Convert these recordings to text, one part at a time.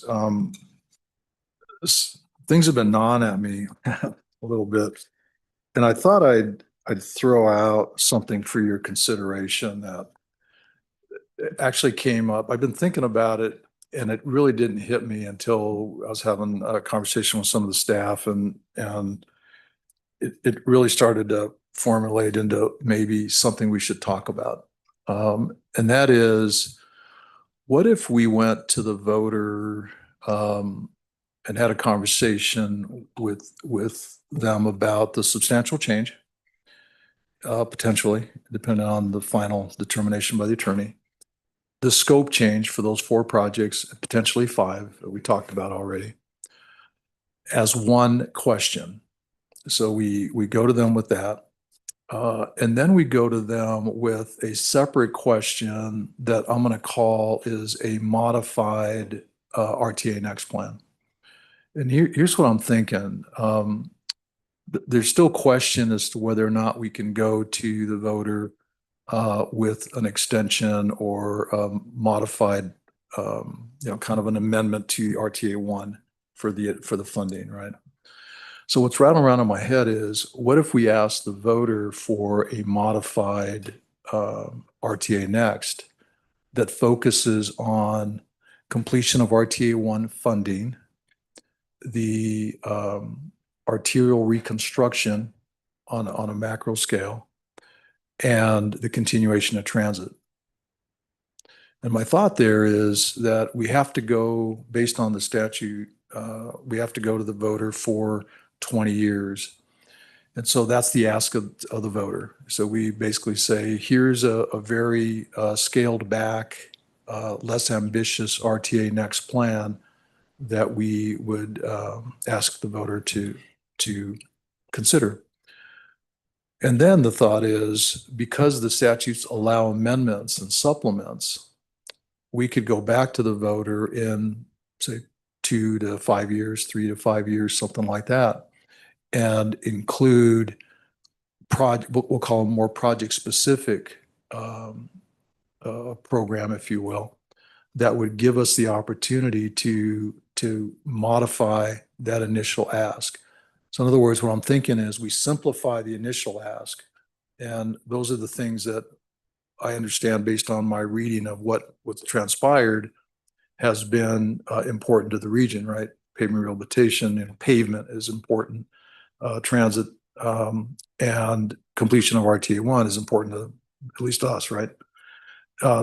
Um, Things have been gnawing at me a little bit, and I thought I'd throw out something for your consideration that actually came up. I've been thinking about it, and it really didn't hit me until I was having a conversation with some of the staff, and it really started to formulate into maybe something we should talk about. And that is, what if we went to the voter and had a conversation with them about the substantial change, potentially, depending on the final determination by the attorney, the scope change for those 4 projects, potentially 5 that we talked about already, as one question. So we go to them with that. And then we go to them with a separate question that I'm going to call is a modified RTA next plan. And here's what I'm thinking. There's still question as to whether or not we can go to the voter with an extension or modified, kind of an amendment to RTA 1 for the funding, right? So what's rattling around in my head is, what if we ask the voter for a modified RTA next that focuses on completion of RTA 1 funding, the arterial reconstruction on a macro scale, and the continuation of transit. And my thought there is that we have to go, based on the statute, we have to go to the voter for 20 years. And so that's the ask of the voter. So we basically say, here's a very scaled back, less ambitious RTA next plan that we would ask the voter to consider. And then the thought is, because the statutes allow amendments and supplements, we could go back to the voter in, say, 2 to 5 years, 3 to 5 years, something like that, and include what we'll call a more project-specific program, if you will, that would give us the opportunity to modify that initial ask. So in other words, what I'm thinking is we simplify the initial ask, and those are the things that I understand based on my reading of what's transpired has been important to the region, right? Pavement rehabilitation and pavement is important. Transit and completion of RTA 1 is important to at least us, right?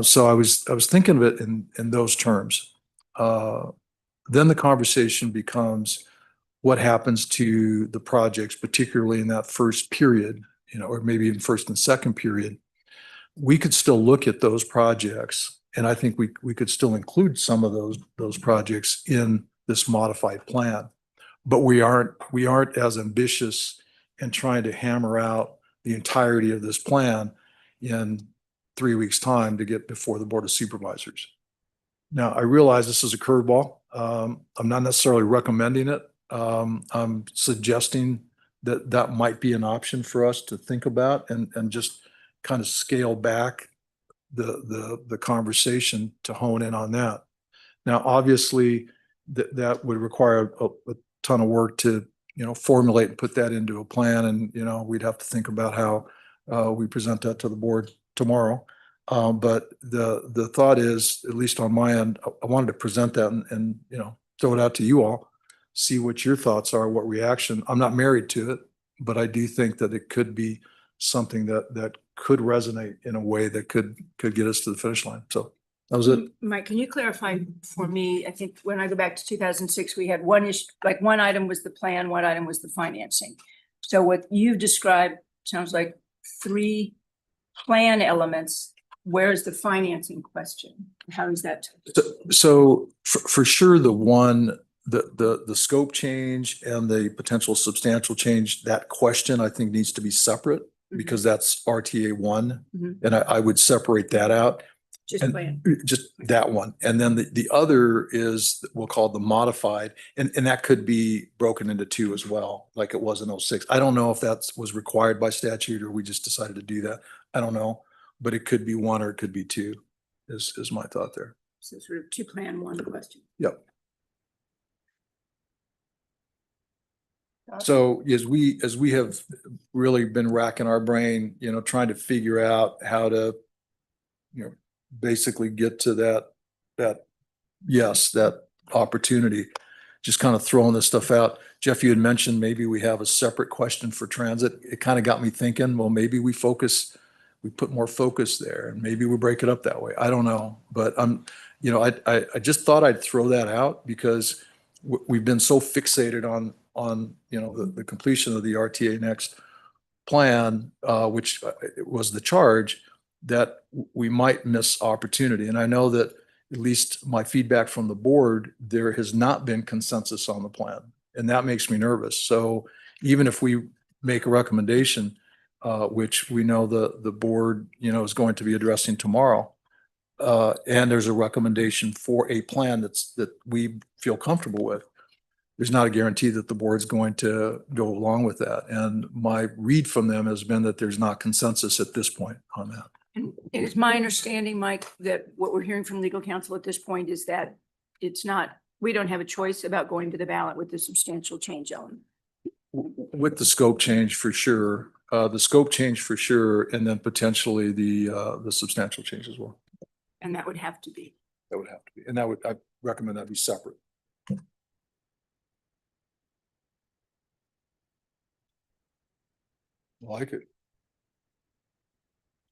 So I was thinking of it in those terms. Then the conversation becomes, what happens to the projects, particularly in that first period, or maybe in first and second period. We could still look at those projects, and I think we could still include some of those projects in this modified plan. But we aren't as ambitious in trying to hammer out the entirety of this plan in 3 weeks' time to get before the Board of Supervisors. Now, I realize this is a curveball. I'm not necessarily recommending it. I'm suggesting that might be an option for us to think about and just kind of scale back the conversation to hone in on that. Now, obviously, that would require a ton of work to formulate and put that into a plan, and we'd have to think about how we present that to the board tomorrow. But the thought is, at least on my end, I wanted to present that and throw it out to you all, see what your thoughts are, what reaction. I'm not married to it, but I do think that it could be something that could resonate in a way that could get us to the finish line. So that was it. Mike, can you clarify for me? I think when I go back to 2006, we had one issue, like one item was the plan, one item was the financing. So what you've described sounds like 3 plan elements. Where's the financing question? How is that? So for sure, the scope change and the potential substantial change, that question I think needs to be separate, because that's RTA 1, and I would separate that out. Just that one. And then the other is, we'll call it the modified, and that could be broken into 2 as well, like it was in 06. I don't know if that was required by statute or we just decided to do that. I don't know, but it could be 1 or it could be 2 is my thought there. So sort of 2 plan, 1 question. Yep. So as we have really been racking our brain, trying to figure out how to, basically get to that opportunity, just kind of throwing this stuff out. Jeff, you had mentioned maybe we have a separate question for transit. It kind of got me thinking, well, maybe we put more focus there and maybe we break it up that way. I don't know, but I just thought I'd throw that out because we've been so fixated on the completion of the RTA next plan, which was the charge, that we might miss opportunity. And I know that at least my feedback from the board, there has not been consensus on the plan, and that makes me nervous. So even if we make a recommendation, which we know the board, is going to be addressing tomorrow, and there's a recommendation for a plan that we feel comfortable with, there's not a guarantee that the board's going to go along with that. And my read from them has been that there's not consensus at this point on that. And it's my understanding, Mike, that what we're hearing from legal counsel at this point is that we don't have a choice about going to the ballot with the substantial change element. With the scope change for sure, and then potentially the substantial change as well. And that would have to be. That would have to be, and I recommend that be separate. I like it.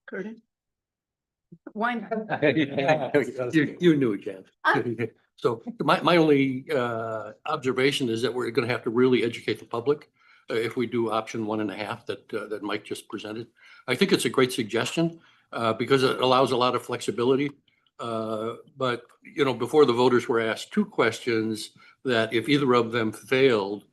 Curtis? Why not? You knew it, Jan. So my only observation is that we're going to have to really educate the public if we do option 1.5 that Mike just presented. I think it's a great suggestion because it allows a lot of flexibility. But before the voters were asked 2 questions that if either of them failed,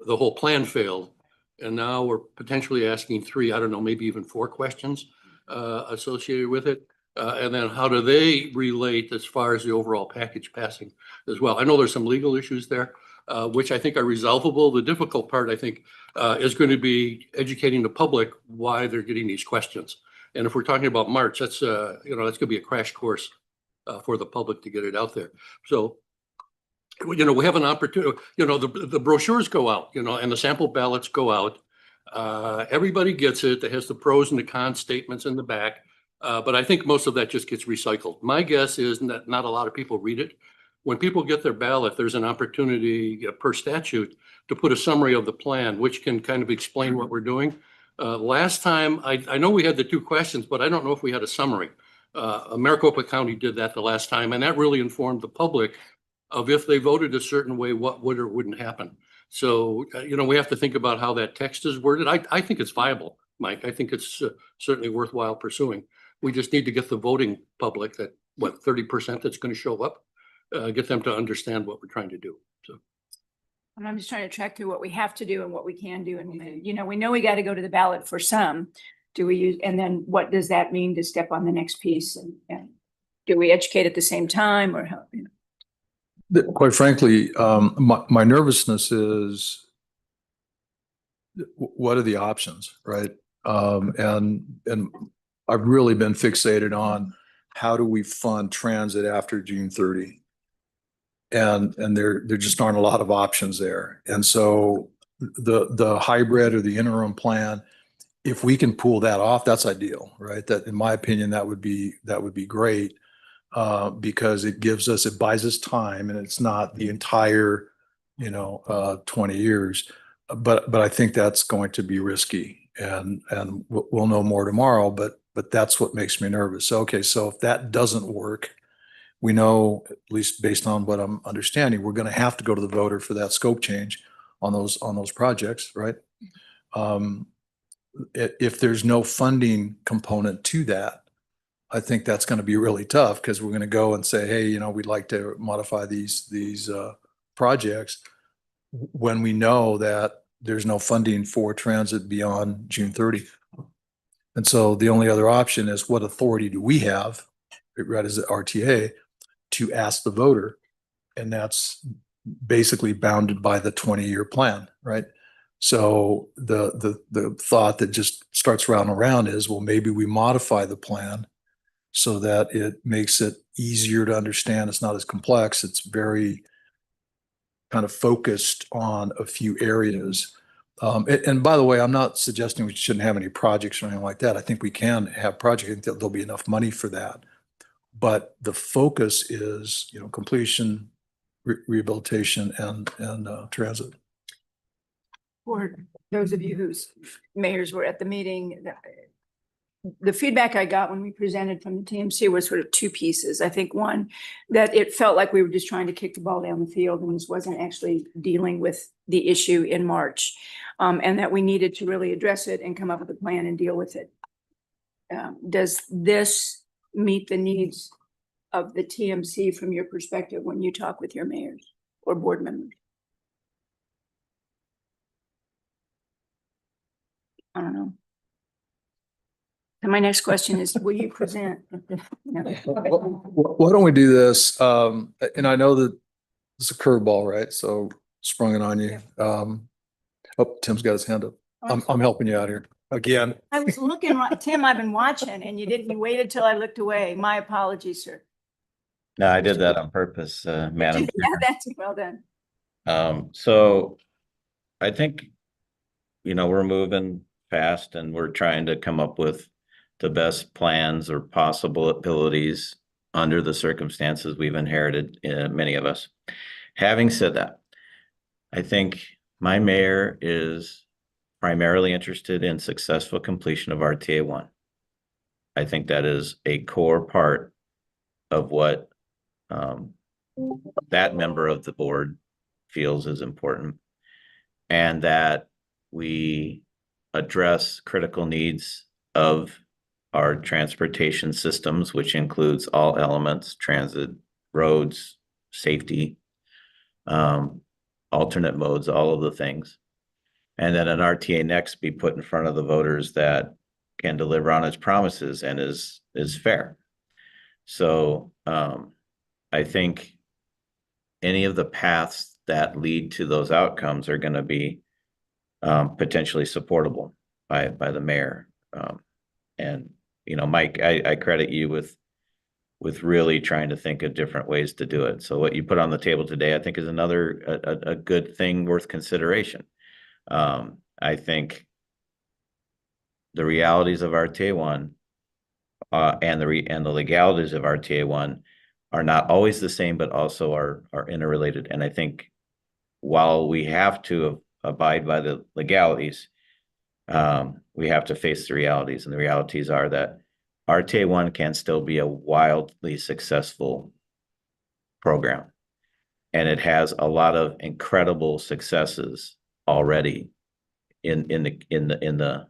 the whole plan failed. And now we're potentially asking 3, I don't know, maybe even 4 questions associated with it. And then how do they relate as far as the overall package passing as well? I know there's some legal issues there, which I think are resolvable. The difficult part, I think, is going to be educating the public why they're getting these questions. And if we're talking about March, that's that's going to be a crash course for the public to get it out there. So, we have an opportunity, the brochures go out, and the sample ballots go out. Everybody gets it. It has the pros and the cons statements in the back. But I think most of that just gets recycled. My guess is that not a lot of people read it. When people get their ballot, there's an opportunity per statute to put a summary of the plan, which can kind of explain what we're doing. Last time, I know we had the 2 questions, but I don't know if we had a summary. Maricopa County did that the last time, and that really informed the public of if they voted a certain way, what would or wouldn't happen. So, we have to think about how that text is worded. I think it's viable, Mike. I think it's certainly worthwhile pursuing. We just need to get the voting public, that 30% that's going to show up, get them to understand what we're trying to do. So. And I'm just trying to track through what we have to do and what we can do. And, we know we got to go to the ballot for some. And then what does that mean to step on the next piece? And do we educate at the same time or how? Quite frankly, my nervousness is what are the options, right? And I've really been fixated on how do we fund transit after June 30. And there just aren't a lot of options there. And so the hybrid or the interim plan, if we can pull that off, that's ideal, right? That, in my opinion, that would be great. Because it buys us time, and it's not the entire, 20 years. But I think that's going to be risky, and we'll know more tomorrow. But that's what makes me nervous. Okay, so if that doesn't work, we know, at least based on what I'm understanding, we're going to have to go to the voter for that scope change on those projects, right? If there's no funding component to that, I think that's going to be really tough because we're going to go and say, hey, we'd like to modify these projects when we know that there's no funding for transit beyond June 30. And so the only other option is, what authority do we have, right, as the RTA, to ask the voter? And that's basically bounded by the 20-year plan, right? So the thought that just starts round and around is, well, maybe we modify the plan so that it makes it easier to understand. It's not as complex. It's very kind of focused on a few areas. And by the way, I'm not suggesting we shouldn't have any projects or anything like that. I think we can have projects. I think that there'll be enough money for that. But the focus is, completion, rehabilitation, and transit. For those of you whose mayors were at the meeting, the feedback I got when we presented from the TMC was sort of two pieces. I think one, that it felt like we were just trying to kick the ball down the field and this wasn't actually dealing with the issue in March. And that we needed to really address it and come up with a plan and deal with it. Does this meet the needs of the TMC from your perspective when you talk with your mayors or board members? I don't know. And my next question is, will you present? Why don't we do this? And I know that it's a curveball, right? So sprung it on you. Oh, Tim's got his hand up. I'm helping you out here again. I was looking, Tim, I've been watching and you waited till I looked away. My apologies, sir. No, I did that on purpose, Madam. Yeah, that's well done. So I think, we're moving fast and we're trying to come up with the best plans or possibilities under the circumstances we've inherited, many of us. Having said that, I think my mayor is primarily interested in successful completion of RTA 1. I think that is a core part of what that member of the board feels is important, and that we address critical needs of our transportation systems, which includes all elements: transit, roads, safety, alternate modes, all of the things. And then an RTA next be put in front of the voters that can deliver on its promises and is fair. So I think any of the paths that lead to those outcomes are going to be potentially supportable by the mayor. And Mike, I credit you with really trying to think of different ways to do it. So what you put on the table today, I think, is another a good thing worth consideration. I think the realities of RTA 1 and the legalities of RTA 1 are not always the same, but also are interrelated. And I think while we have to abide by the legalities, we have to face the realities. And the realities are that RTA 1 can still be a wildly successful program. And it has a lot of incredible successes already in the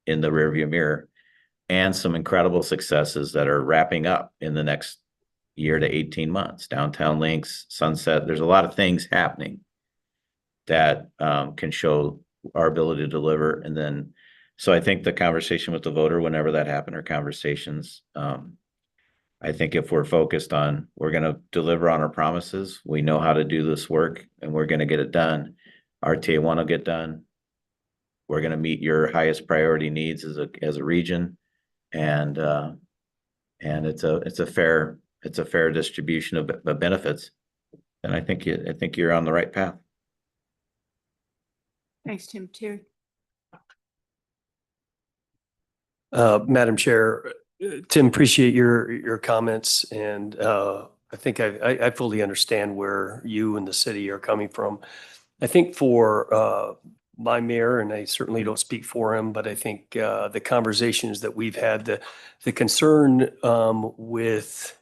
rearview mirror, and some incredible successes that are wrapping up in the next year to 18 months. Downtown links, Sunset, there's a lot of things happening that can show our ability to deliver. And then, so I think the conversation with the voter, whenever that happened, or conversations, I think if we're focused on, we're going to deliver on our promises, we know how to do this work, and we're going to get it done. RTA 1 will get done. We're going to meet your highest priority needs as a region, and it's a fair distribution of benefits. And I think you're on the right path. Thanks, Tim. Terry. Madam Chair, Tim, appreciate your comments, and I think I fully understand where you and the city are coming from. I think for my mayor, and I certainly don't speak for him, but I think the conversations that we've had, the concern with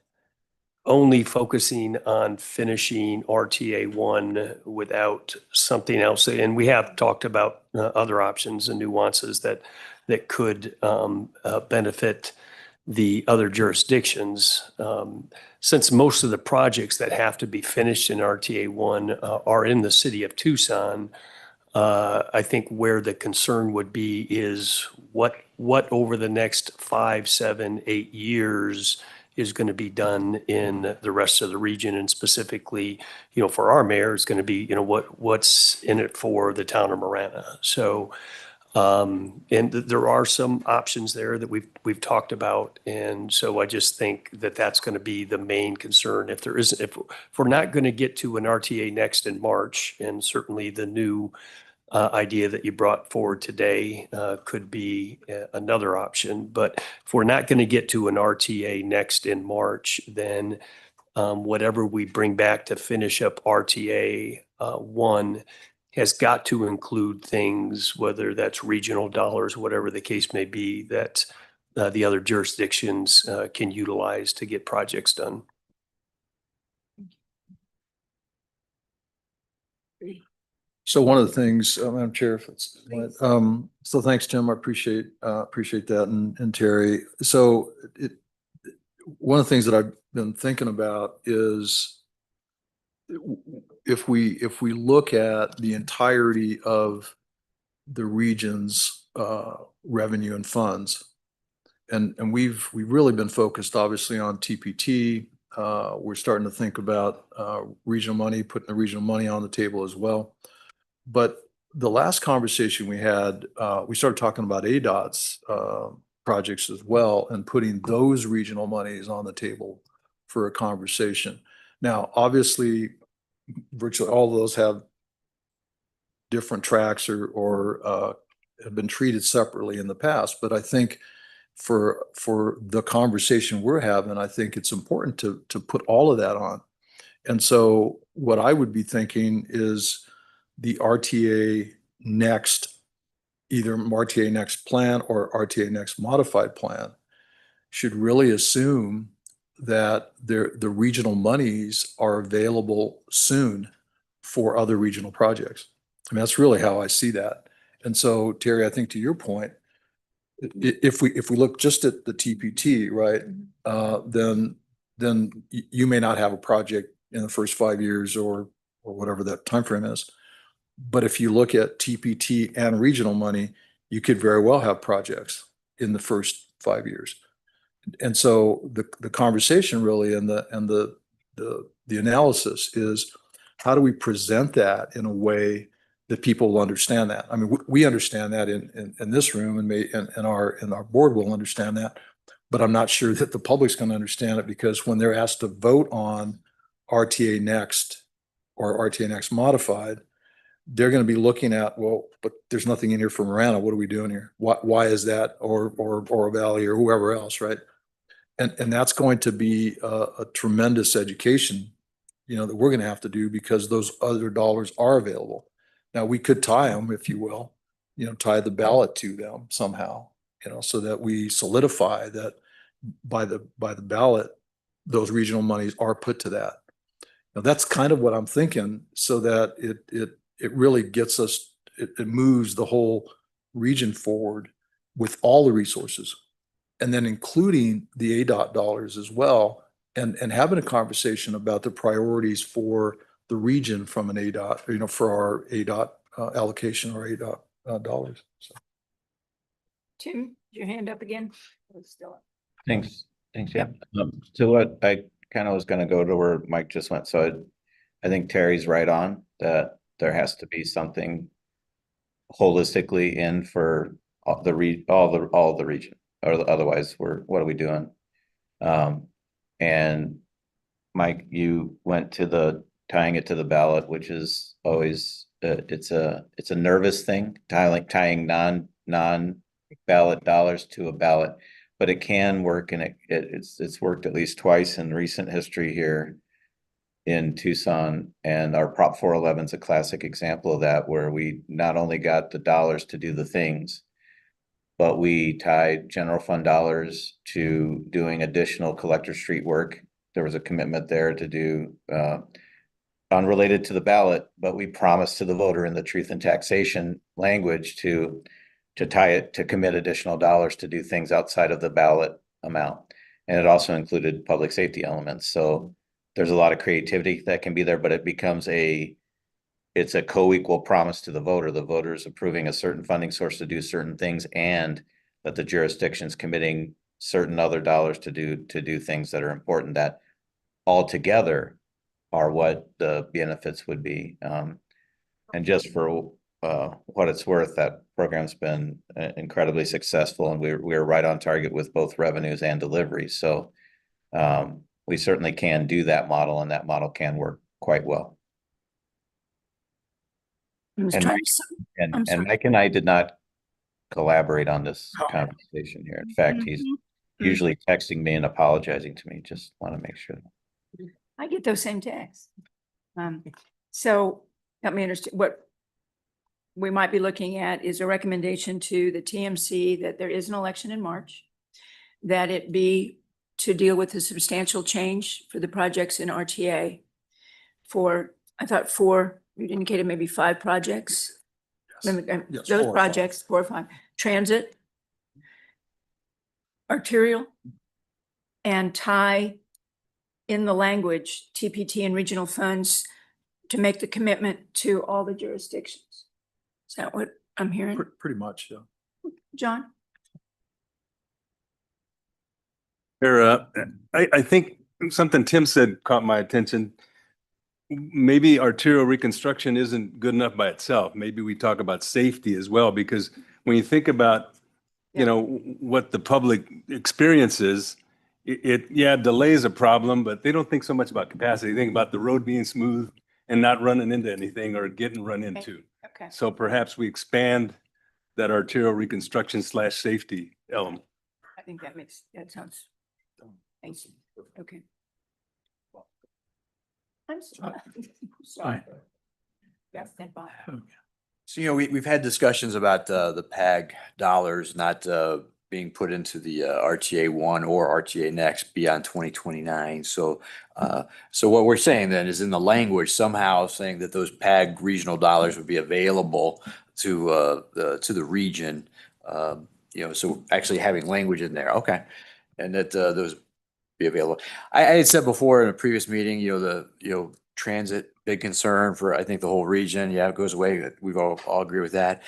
only focusing on finishing RTA 1 without something else, and we have talked about other options and nuances that could benefit the other jurisdictions. Since most of the projects that have to be finished in RTA 1 are in the city of Tucson, I think where the concern would be is what over the next 5, 7, 8 years is going to be done in the rest of the region, and specifically, for our mayor, it's going to be, what's in it for the town of Marana. So, and there are some options there that we've talked about, and so I just think that that's going to be the main concern. If we're not going to get to an RTA next in March, and certainly the new idea that you brought forward today could be another option. But if we're not going to get to an RTA next in March, then whatever we bring back to finish up RTA 1 has got to include things, whether that's regional dollars, whatever the case may be, that the other jurisdictions can utilize to get projects done. So one of the things, Madam Chair, if it's, so thanks, Jim. I appreciate that, and Terry. So one of the things that I've been thinking about is if we look at the entirety of the region's revenue and funds, and we've really been focused obviously on TPT. We're starting to think about regional money, putting the regional money on the table as well. But the last conversation we had, we started talking about ADOT's projects as well, and putting those regional monies on the table for a conversation. Now, obviously, virtually all of those have different tracks or have been treated separately in the past. But I think for the conversation we're having, I think it's important to put all of that on. And so what I would be thinking is the RTA next, either RTA next plan or RTA next modified plan, should really assume that the regional monies are available soon for other regional projects. I mean, that's really how I see that. And so, Terry, I think to your point, if we look just at the TPT, right, then you may not have a project in the first 5 years or whatever that time frame is. But if you look at TPT and regional money, you could very well have projects in the first 5 years. And so the conversation really and the analysis is, how do we present that in a way that people will understand that? I mean, we understand that in this room, and our board will understand that, but I'm not sure that the public's going to understand it, because when they're asked to vote on RTA next or RTA next modified, they're going to be looking at, well, but there's nothing in here for Marana. What are we doing here? Why is that? Or Valley or whoever else, right? And that's going to be a tremendous education, that we're going to have to do, because those other dollars are available. Now, we could tie them, if you will, tie the ballot to them somehow, so that we solidify that by the ballot, those regional monies are put to that. Now, that's kind of what I'm thinking, so that it really gets us, it moves the whole region forward with all the resources, and then including the ADOT dollars as well, and having a conversation about the priorities for the region from an ADOT, for our ADOT allocation or ADOT dollars. So. Tim, your hand up again? Oh, it's still up. Thanks. Yeah. So what I kind of was going to go to where Mike just went. So I think Terry's right on that. There has to be something holistically in for all the region, or otherwise what are we doing? And Mike, you went to tying it to the ballot, which is always it's a nervous thing, tying non ballot dollars to a ballot, but it can work, and it's worked at least twice in recent history here in Tucson, and our Prop 411 is a classic example of that, where we not only got the dollars to do the things, but we tied general fund dollars to doing additional collector street work. There was a commitment there to do unrelated to the ballot, but we promised to the voter in the truth and taxation language to tie it, to commit additional dollars to do things outside of the ballot amount. And it also included public safety elements. So there's a lot of creativity that can be there, but it becomes it's a co-equal promise to the voter. The voter is approving a certain funding source to do certain things, and that the jurisdiction's committing certain other dollars to do things that are important, that altogether are what the benefits would be. And just for what it's worth, that program's been incredibly successful, and we're right on target with both revenues and delivery. So we certainly can do that model, and that model can work quite well. I was And trying Mike- to- And, I'm and sorry. Mike and I did not collaborate on this Oh. conversation here. In fact, he's Mhm. usually texting me and apologizing to me. Just want to make sure. I get those same texts. So help me understand what we might be looking at is a recommendation to the TMC that there is an election in March, that it be to deal with the substantial change for the projects in RTA for, I thought four, you indicated maybe five projects. Yes. Yes, Those 4 or 5. projects, 4 or 5, transit, arterial, and tie in the language, TPT and regional funds to make the commitment to all the jurisdictions. Is that what I'm hearing? Pretty much, yeah. John? I think something Tim said caught my attention. Maybe arterial reconstruction isn't good enough by itself. Maybe we talk about safety as well, because when you think about, you know, what the public experiences, yeah, delay is a problem, but they don't think so much about capacity. They think about the road being smooth and not running into anything or getting run into. Okay. So perhaps we expand that arterial reconstruction / safety element. I think that sounds, thanks. Okay. I'm sorry. Yes, that Bob. So, we've had discussions about the PAG dollars not being put into the RTA one or RTA next beyond 2029. So what we're saying then is in the language somehow saying that those PAG regional dollars would be available to the region. So actually having language in there, okay, and that those be available. I had said before in a previous meeting, transit, big concern for, I think, the whole region. Yeah, it goes away. We've all agree with that.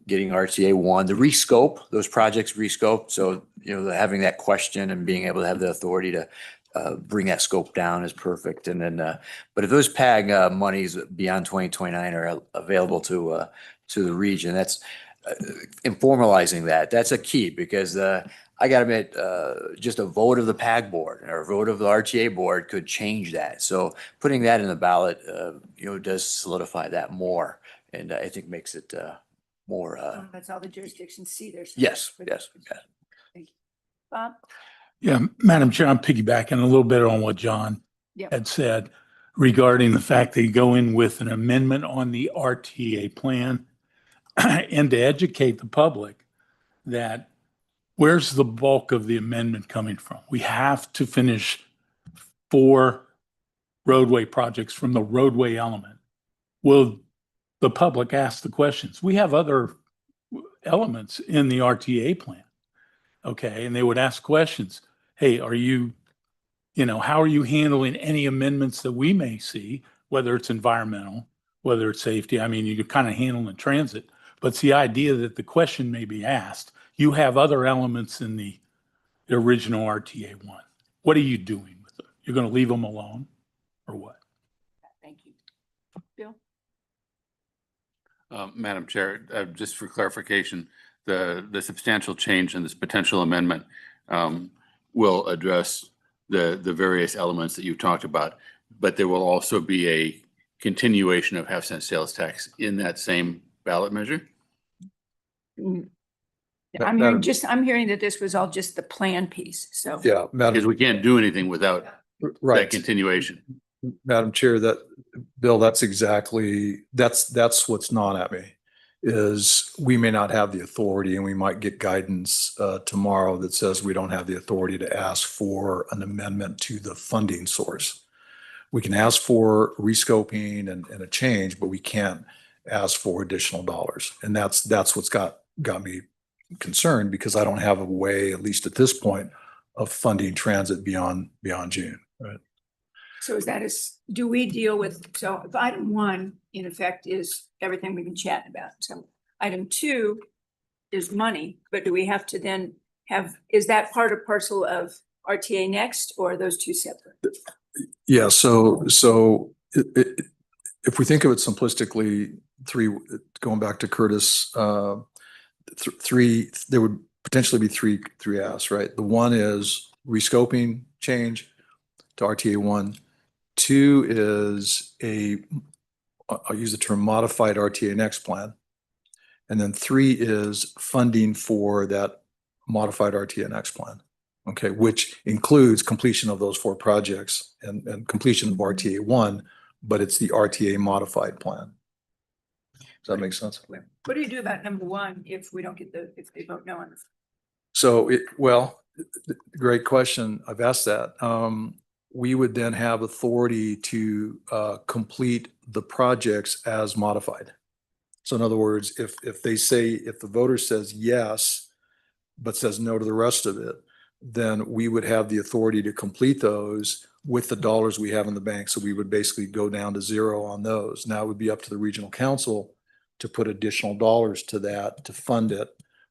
Getting RTA one, the rescope, those projects rescope. So, having that question and being able to have the authority to bring that scope down is perfect. And then, but if those PAG monies beyond 2029 are available to the region, that's informalizing that. That's a key because I gotta admit, just a vote of the PAG board or a vote of the RTA board could change that. So putting that in the ballot, does solidify that more, and I think makes it more. That's all the jurisdictions see their. Yes. Thank you. Bob? Yeah, Madam Chair, I'm piggybacking a little bit on what John Yep. had said regarding the fact that you go in with an amendment on the RTA plan and to educate the public that where's the bulk of the amendment coming from? We have to finish 4 roadway projects from the roadway element. Will the public ask the questions? We have other elements in the RTA plan. Okay, and they would ask questions. Hey, how are you handling any amendments that we may see, whether it's environmental, whether it's safety? I mean, you're kind of handling transit, but it's the idea that the question may be asked. You have other elements in the original RTA one. What are you doing with them? You're going to leave them alone or what? Thank you. Bill? Madam Chair, just for clarification, the substantial change in this potential amendment will address the various elements that you've talked about, but there will also be a continuation of half-cent sales tax in that same ballot measure? I'm hearing that this was all just the plan piece, so. Yeah, Because we can't do anything without that right. continuation. Madam Chair, Bill, that's what's gnawing at me is we may not have the authority and we might get guidance tomorrow that says we don't have the authority to ask for an amendment to the funding source. We can ask for rescoping and a change, but we can't ask for additional dollars. And that's what's got me concerned because I don't have a way, at least at this point, of funding transit beyond June. Right. So do we deal with, so if item 1 in effect is everything we've been chatting about. So item 2 is money, but do we have to then is that part or parcel of RTA next or are those two separate? Yeah. So if we think of it simplistically, going back to Curtis, there would potentially be three asks, right? The one is rescoping change to RTA 1. 2 is a I'll use the term modified RTA next plan. And then 3 is funding for that modified RTA next plan. Okay, which includes completion of those 4 projects and completion of RTA 1, but it's the RTA modified plan. Does that make sense? What do you do about number 1 if we don't get if they vote no on this? So great question. I've asked that. We would then have authority to complete the projects as modified. So in other words, if the voter says yes, but says no to the rest of it, then we would have the authority to complete those with the dollars we have in the bank. So we would basically go down to 0 on those. Now it would be up to the regional council to put additional dollars to that to fund it.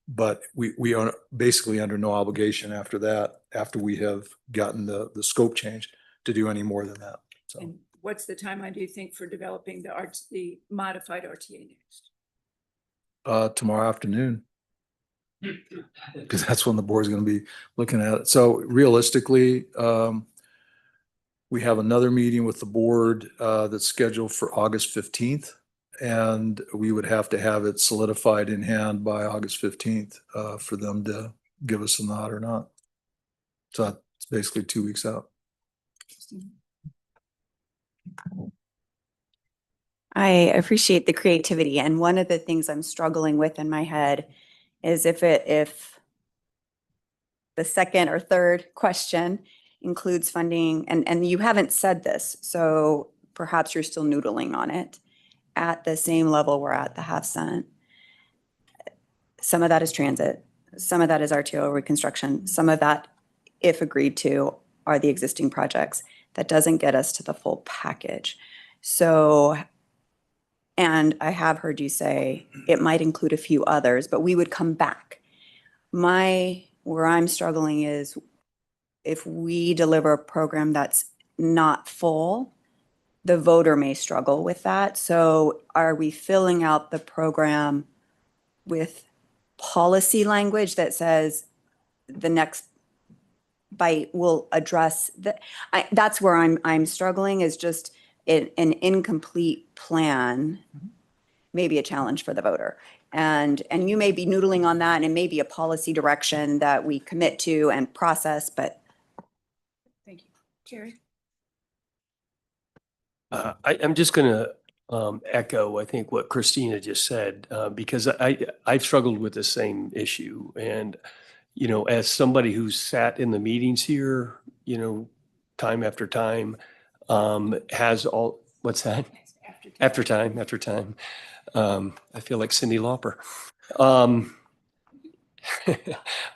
But we are basically under no obligation after that, after we have gotten the scope change, to do any more than that. So And what's the timeline, do you think, for developing the modified RTA next? tomorrow afternoon, because that's when the board is going to be looking at it. So realistically, we have another meeting with the board that's scheduled for August 15th. And we would have to have it solidified in hand by August 15th for them to give us a nod or not. So it's basically 2 weeks out. I appreciate the creativity. And one of the things I'm struggling with in my head is if the second or third question includes funding, and you haven't said this, so perhaps you're still noodling on it, at the same level we're at, the half cent. Some of that is transit, some of that is RTO reconstruction, some of that, if agreed to, are the existing projects. That doesn't get us to the full package. So, and I have heard you say it might include a few others, but we would come back. Where I'm struggling is if we deliver a program that's not full, the voter may struggle with that. So are we filling out the program with policy language that says the next bite will address that's where I'm struggling, is just an incomplete plan may be a challenge for the voter. And you may be noodling on that, and it may be a policy direction that we commit to and process, but. Thank you. Jerry? I'm just going to echo, I think, what Christina just said, because I've struggled with the same issue. And, you know, as somebody who's sat in the meetings here, you know, time after time, has all, what's that? After time. I feel like Cyndi Lauper.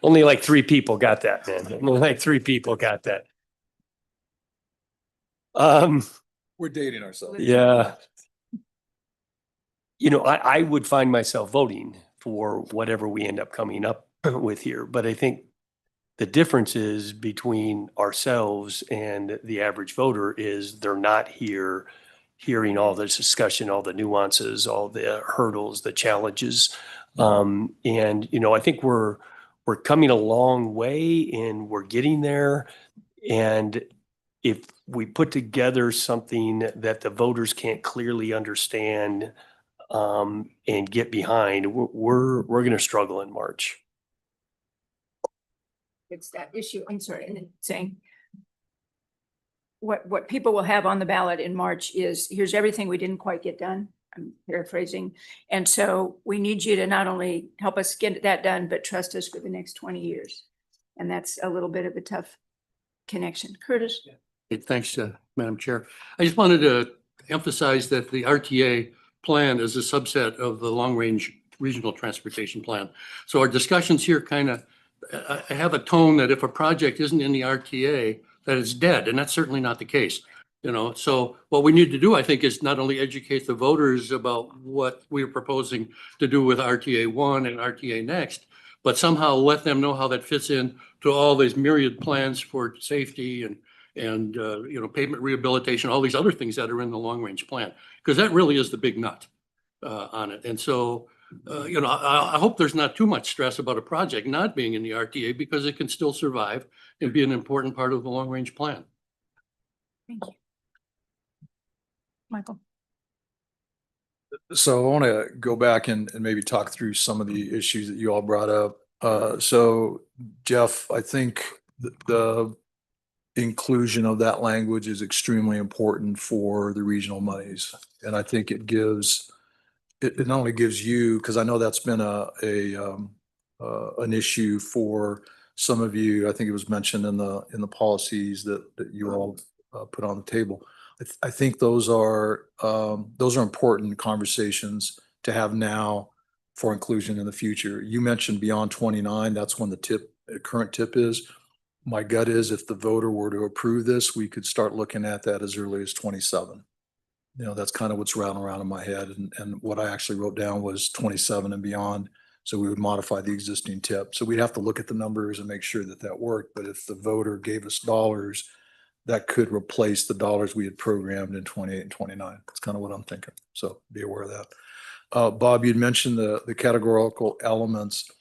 Only like 3 people got that, man. Only like 3 people got that. We're dating ourselves. Yeah. You know, I would find myself voting for whatever we end up coming up with here. But I think the difference is between ourselves and the average voter is they're not here hearing all this discussion, all the nuances, all the hurdles, the challenges. And, you know, I think we're coming a long way and we're getting there. And if we put together something that the voters can't clearly understand and get behind, we're going to struggle in March. It's that issue, I'm sorry, and then saying what people will have on the ballot in March is, here's everything we didn't quite get done. I'm paraphrasing. And so we need you to not only help us get that done, but trust us for the next 20 years. And that's a little bit of a tough connection. Curtis? Hey, thanks, Madam Chair. I just wanted to emphasize that the RTA plan is a subset of the long-range regional transportation plan. So our discussions here kind of have a tone that if a project isn't in the RTA, that it's dead, and that's certainly not the case. You know, so what we need to do, I think, is not only educate the voters about what we're proposing to do with RTA 1 and RTA Next, but somehow let them know how that fits in to all these myriad plans for safety and you know, pavement rehabilitation, all these other things that are in the long range plan, because that really is the big nut on it. And so, you know, I hope there's not too much stress about a project not being in the RTA, because it can still survive and be an important part of the long range plan. Thank you. Michael? So I want to go back and maybe talk through some of the issues that you all brought up. So Jeff, I think the inclusion of that language is extremely important for the regional monies. And I think it gives, it not only gives you, because I know that's been an issue for some of you. I think it was mentioned in the policies that you all put on the table. I think those are important conversations to have now for inclusion in the future. You mentioned beyond 29, that's when the current tip is. My gut is if the voter were to approve this, we could start looking at that as early as 27. You know, that's kind of what's round around in my head. And what I actually wrote down was 27 and beyond. So we would modify the existing tip. So we'd have to look at the numbers and make sure that that worked. But if the voter gave us dollars, that could replace the dollars we had programmed in 28 and 29. That's kind of what I'm thinking. So be aware of that. Bob, you'd mentioned the categorical elements.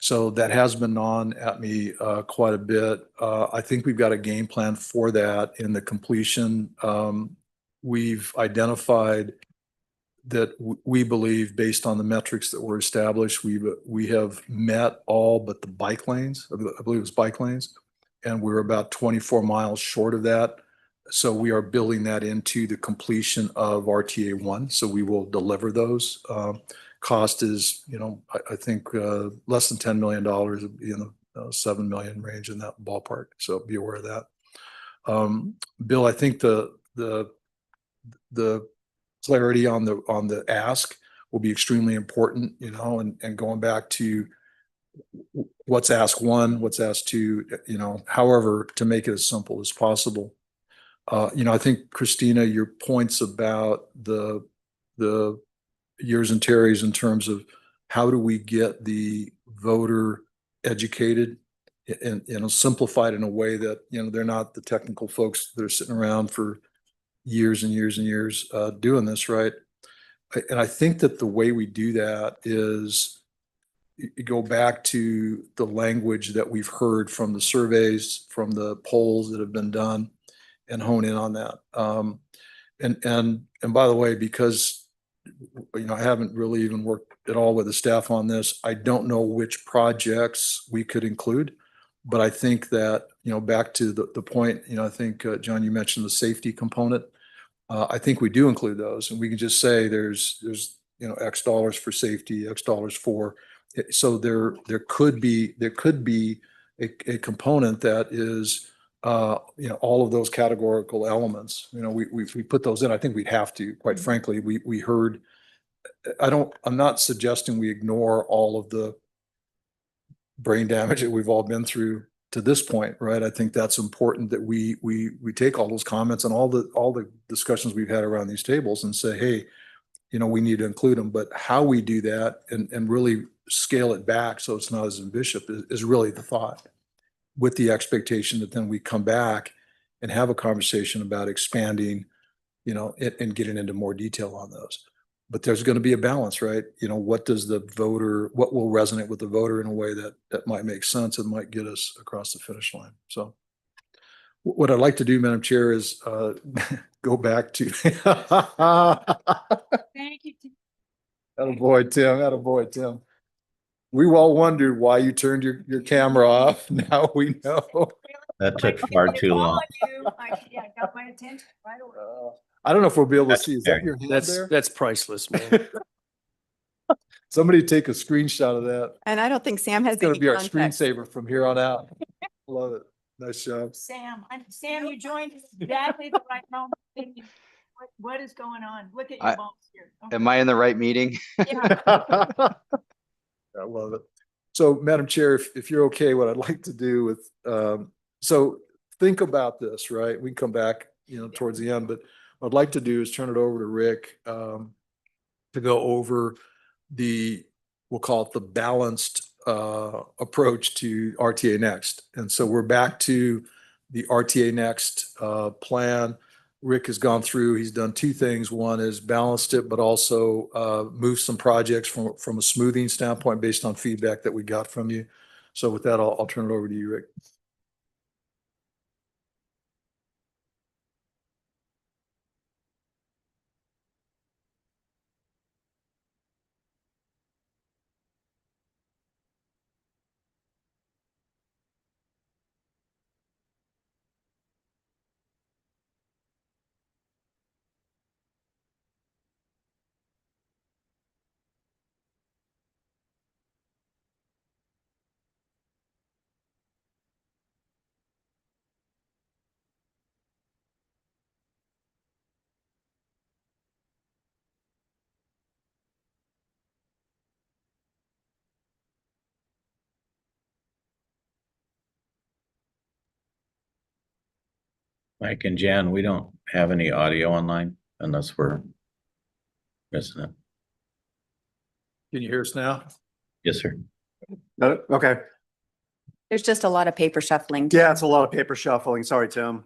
So that has been on at me quite a bit. I think we've got a game plan for that in the completion. We've identified that we believe based on the metrics that were established, we have met all but the bike lanes. I believe it was bike lanes, and we're about 24 miles short of that. So we are building that into the completion of RTA 1. So we will deliver those. Cost is, I think less than $10 million, in the 7 million range in that ballpark. So be aware of that. Bill, I think the clarity on the ask will be extremely important, and going back to what's ask one, what's ask two, however, to make it as simple as possible. I think Christina, your points about the years and Terry's in terms of how do we get the voter educated and simplified in a way that, they're not the technical folks that are sitting around for years and years and years doing this, right? And I think that the way we do that is you go back to the language that we've heard from the surveys, from the polls that have been done, and hone in on that. And by the way, because I haven't really even worked at all with the staff on this, I don't know which projects we could include. But I think that, back to the point, I think, John, you mentioned the safety component. I think we do include those, and we can just say there's X dollars for safety, X dollars for, so there could be a component that is, all of those categorical elements. We put those in. I think we'd have to, quite frankly. We heard, I'm not suggesting we ignore all of the brain damage that we've all been through to this point, right? I think that's important that we take all those comments and all the discussions we've had around these tables and say, hey, we need to include them. But how we do that and really scale it back so it's not as ambitious is really the thought, with the expectation that then we come back and have a conversation about expanding, and getting into more detail on those. But there's going to be a balance, right? What will resonate with the voter in a way that might make sense and might get us across the finish line. So what I'd like to do, Madam Chair, is go back to. Thank you. Attaboy, Tim. Attaboy, Tim. We all wondered why you turned your camera off. Now we know. That took far too long. Yeah, got my attention right away. I don't know if we'll be able to That's see. Is fair. that your hand That's there? that's priceless, man. Somebody take a screenshot of that. And I don't think Sam has It's going any to be our context. screensaver from here on out. Love it. Nice job. Sam, you joined exactly the right moment. What is going on? Look at your I- bones here. Am I in the right meeting? Yeah. I love it. So, Madam Chair, if you're okay, what I'd like to do with, so think about this, right? We can come back, towards the end, but what I'd like to do is turn it over to Rick to go over we'll call it the balanced approach to RTA Next. And so we're back to the RTA Next plan. Rick has gone through, he's done two things. One is balanced it, but also moved some projects from a smoothing standpoint based on feedback that we got from you. So with that, I'll turn it over to you, Rick. Mike and Jan, we don't have any audio online unless we're missing it. Can you hear us now? Yes, sir. Okay. There's just a lot of paper shuffling. Yeah, it's a lot of paper shuffling. Sorry, Tim.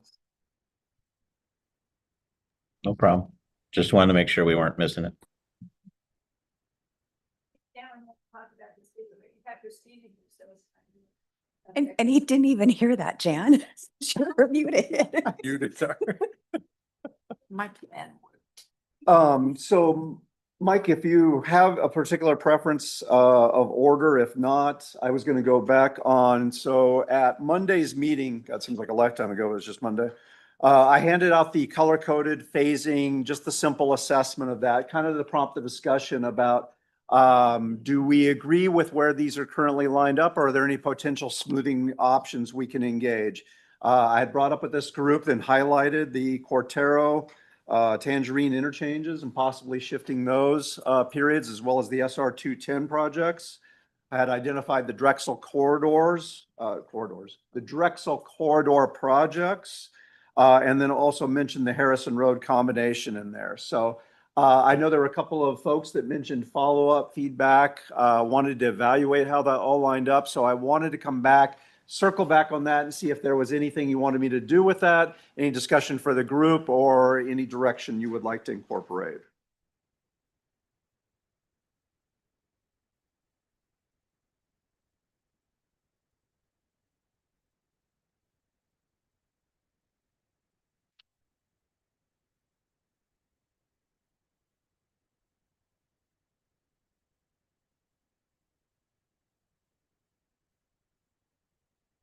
No problem. Just wanted to make sure we weren't missing it. And he didn't even hear that, Jan. Should have muted. Muted, sorry. My plan. So Mike, if you have a particular preference of order, if not, I was going to go back on. So at Monday's meeting, that seems like a lifetime ago, it was just Monday. I handed out the color-coded phasing, just the simple assessment of that, kind of to prompt the discussion about do we agree with where these are currently lined up, or are there any potential smoothing options we can engage? I had brought up with this group and highlighted the Cortero Tangerine interchanges and possibly shifting those periods, as well as the SR 210 projects. I had identified the Drexel the Drexel corridor projects, and then also mentioned the Harrison Road combination in there. So I know there were a couple of folks that mentioned follow-up feedback, wanted to evaluate how that all lined up. So I wanted to come back, circle back on that and see if there was anything you wanted me to do with that, any discussion for the group, or any direction you would like to incorporate.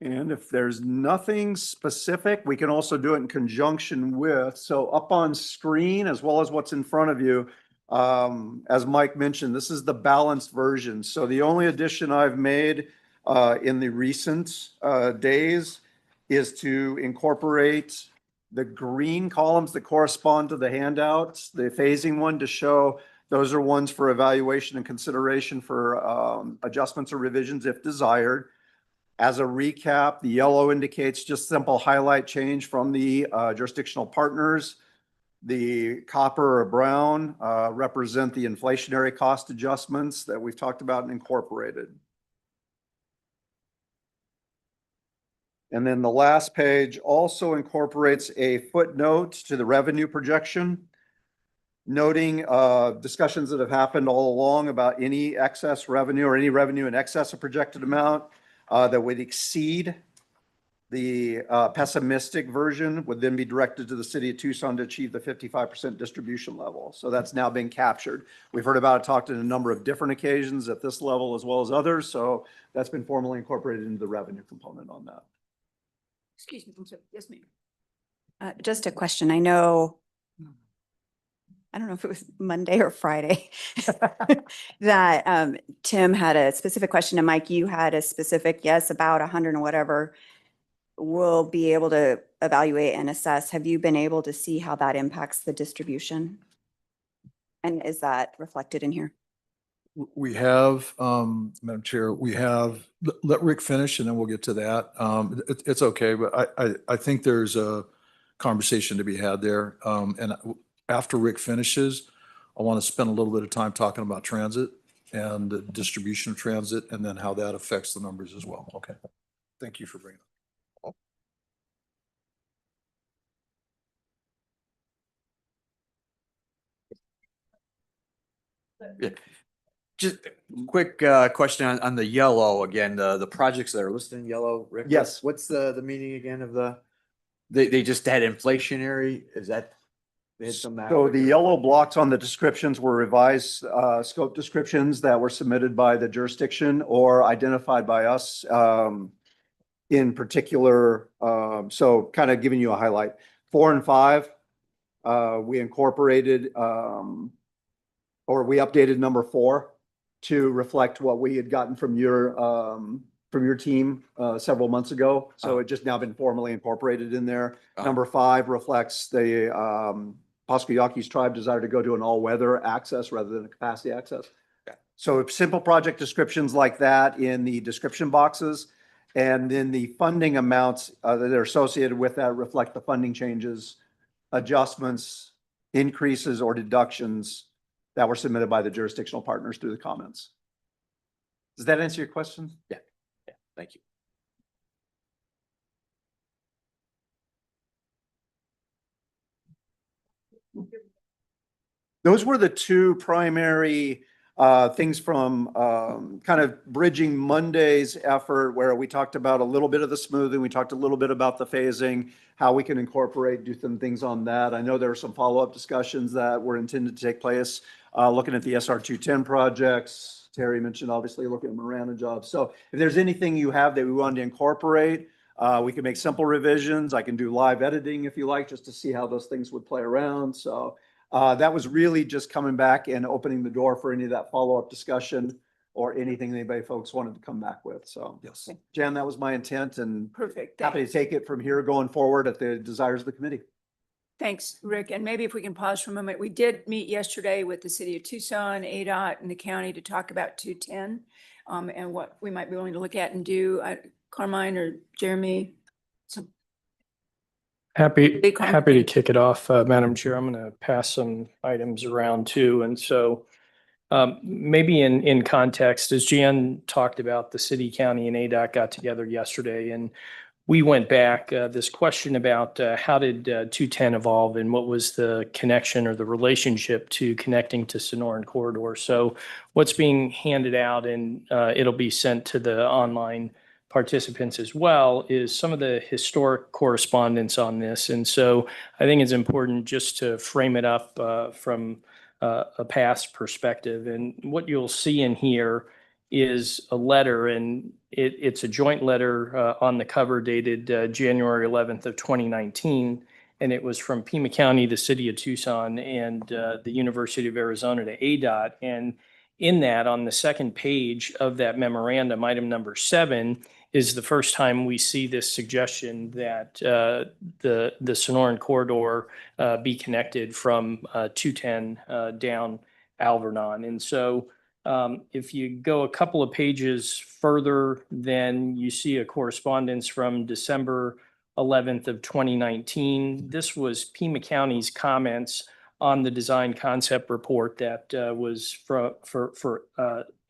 And if there's nothing specific, we can also do it in conjunction with, so up on screen, as well as what's in front of you, as Mike mentioned, this is the balanced version. So the only addition I've made in the recent days is to incorporate the green columns that correspond to the handouts, the phasing one, to show those are ones for evaluation and consideration for adjustments or revisions if desired. As a recap, the yellow indicates just simple highlight change from the jurisdictional partners. The copper or brown represent the inflationary cost adjustments that we've talked about and incorporated. And then the last page also incorporates a footnote to the revenue projection, noting discussions that have happened all along about any excess revenue or any revenue in excess of projected amount that would exceed the pessimistic version would then be directed to the city of Tucson to achieve the 55% distribution level. So that's now been captured. We've heard about it talked in a number of different occasions at this level as well as others. So that's been formally incorporated into the revenue component on that. Excuse me, I'm sorry. Yes, ma'am. Just a question. I know, I don't know if it was Monday or Friday, that Tim had a specific question and Mike, you had a specific, yes, about 100 and whatever will be able to evaluate and assess. Have you been able to see how that impacts the distribution? And is that reflected in here? We have, Madam Chair, we have, let Rick finish and then we'll get to that. It's okay, but I think there's a conversation to be had there. And after Rick finishes, I want to spend a little bit of time talking about transit and the distribution of transit and then how that affects the numbers as well. Okay. Thank you for bringing it. Yeah. Just a quick question on the yellow again, the projects that are listed in yellow, Rick. Yes. What's the meaning again of they just had inflationary, is that? They had some. So the yellow blocks on the descriptions were revised scope descriptions that were submitted by the jurisdiction or identified by us in particular. So kind of giving you a highlight. 4 and 5, we incorporated or we updated number 4 to reflect what we had gotten from your team several months ago. So it just now been formally incorporated in there. Number 5 reflects the Pascayaquis tribe desire to go to an all-weather access rather than a capacity access. So simple project descriptions like that in the description boxes. And then the funding amounts that are associated with that reflect the funding changes, adjustments, increases, or deductions that were submitted by the jurisdictional partners through the comments. Does that answer your question? Yeah, thank you. Those were the two primary things from kind of bridging Monday's effort, where we talked about a little bit of the smoothing, we talked a little bit about the phasing, how we can incorporate, do some things on that. I know there were some follow-up discussions that were intended to take place, looking at the SR 210 projects. Terry mentioned obviously looking at Miranda jobs. So if there's anything you have that we wanted to incorporate, we can make simple revisions. I can do live editing if you like, just to see how those things would play around. So that was really just coming back and opening the door for any of that follow-up discussion or anything anybody folks wanted to come back with. So Yes. Jan, that was my intent, and Perfect. happy to take it from here going forward at the desires of the committee. Thanks, Rick. And maybe if we can pause for a moment, we did meet yesterday with the city of Tucson, ADOT, and the county to talk about 210 and what we might be willing to look at and do. Carmine or Jeremy? So Happy Big to kick it off, Madam Chair. I'm going to pass some items around too. And so maybe in context, as Jan talked about, the city, county, and ADOT got together yesterday, and we went back, this question about how did 210 evolve and what was the connection or the relationship to connecting to Sonoran Corridor. So what's being handed out, and it'll be sent to the online participants as well, is some of the historic correspondence on this. And so I think it's important just to frame it up from a past perspective. And what you'll see in here is a letter, and it's a joint letter on the cover dated January 11th of 2019. And it was from Pima County, the city of Tucson, and the University of Arizona to ADOT. And in that, on the second page of that memorandum, item number 7, is the first time we see this suggestion that the Sonoran Corridor be connected from 210 down Alvernon. And so if you go a couple of pages further, then you see a correspondence from December 11th of 2019. This was Pima County's comments on the design concept report that was for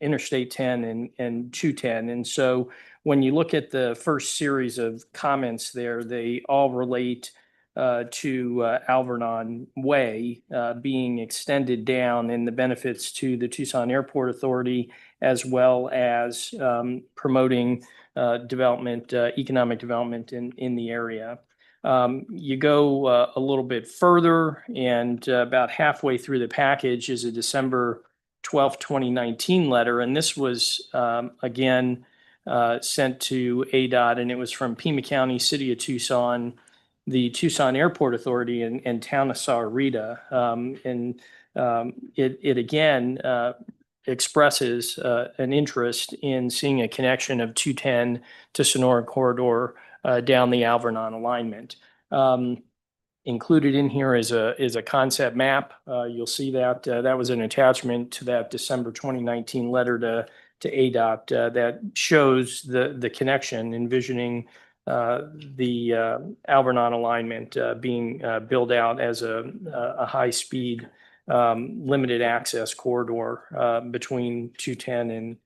Interstate 10 and 210. And so when you look at the first series of comments there, they all relate to Alvernon Way being extended down, and the benefits to the Tucson Airport Authority, as well as promoting development, economic development in the area. You go a little bit further, and about halfway through the package is a December 12th, 2019 letter. And this was, again, sent to ADOT, and it was from Pima County, City of Tucson, the Tucson Airport Authority, and Town of Sahuarita. It again expresses an interest in seeing a connection of 210 to Sonoran Corridor down the Alvernon alignment. Included in here is a concept map. You'll see that that was an attachment to that December 2019 letter to ADOT that shows the connection, envisioning the Alvernon alignment being built out as a high-speed limited access corridor between 210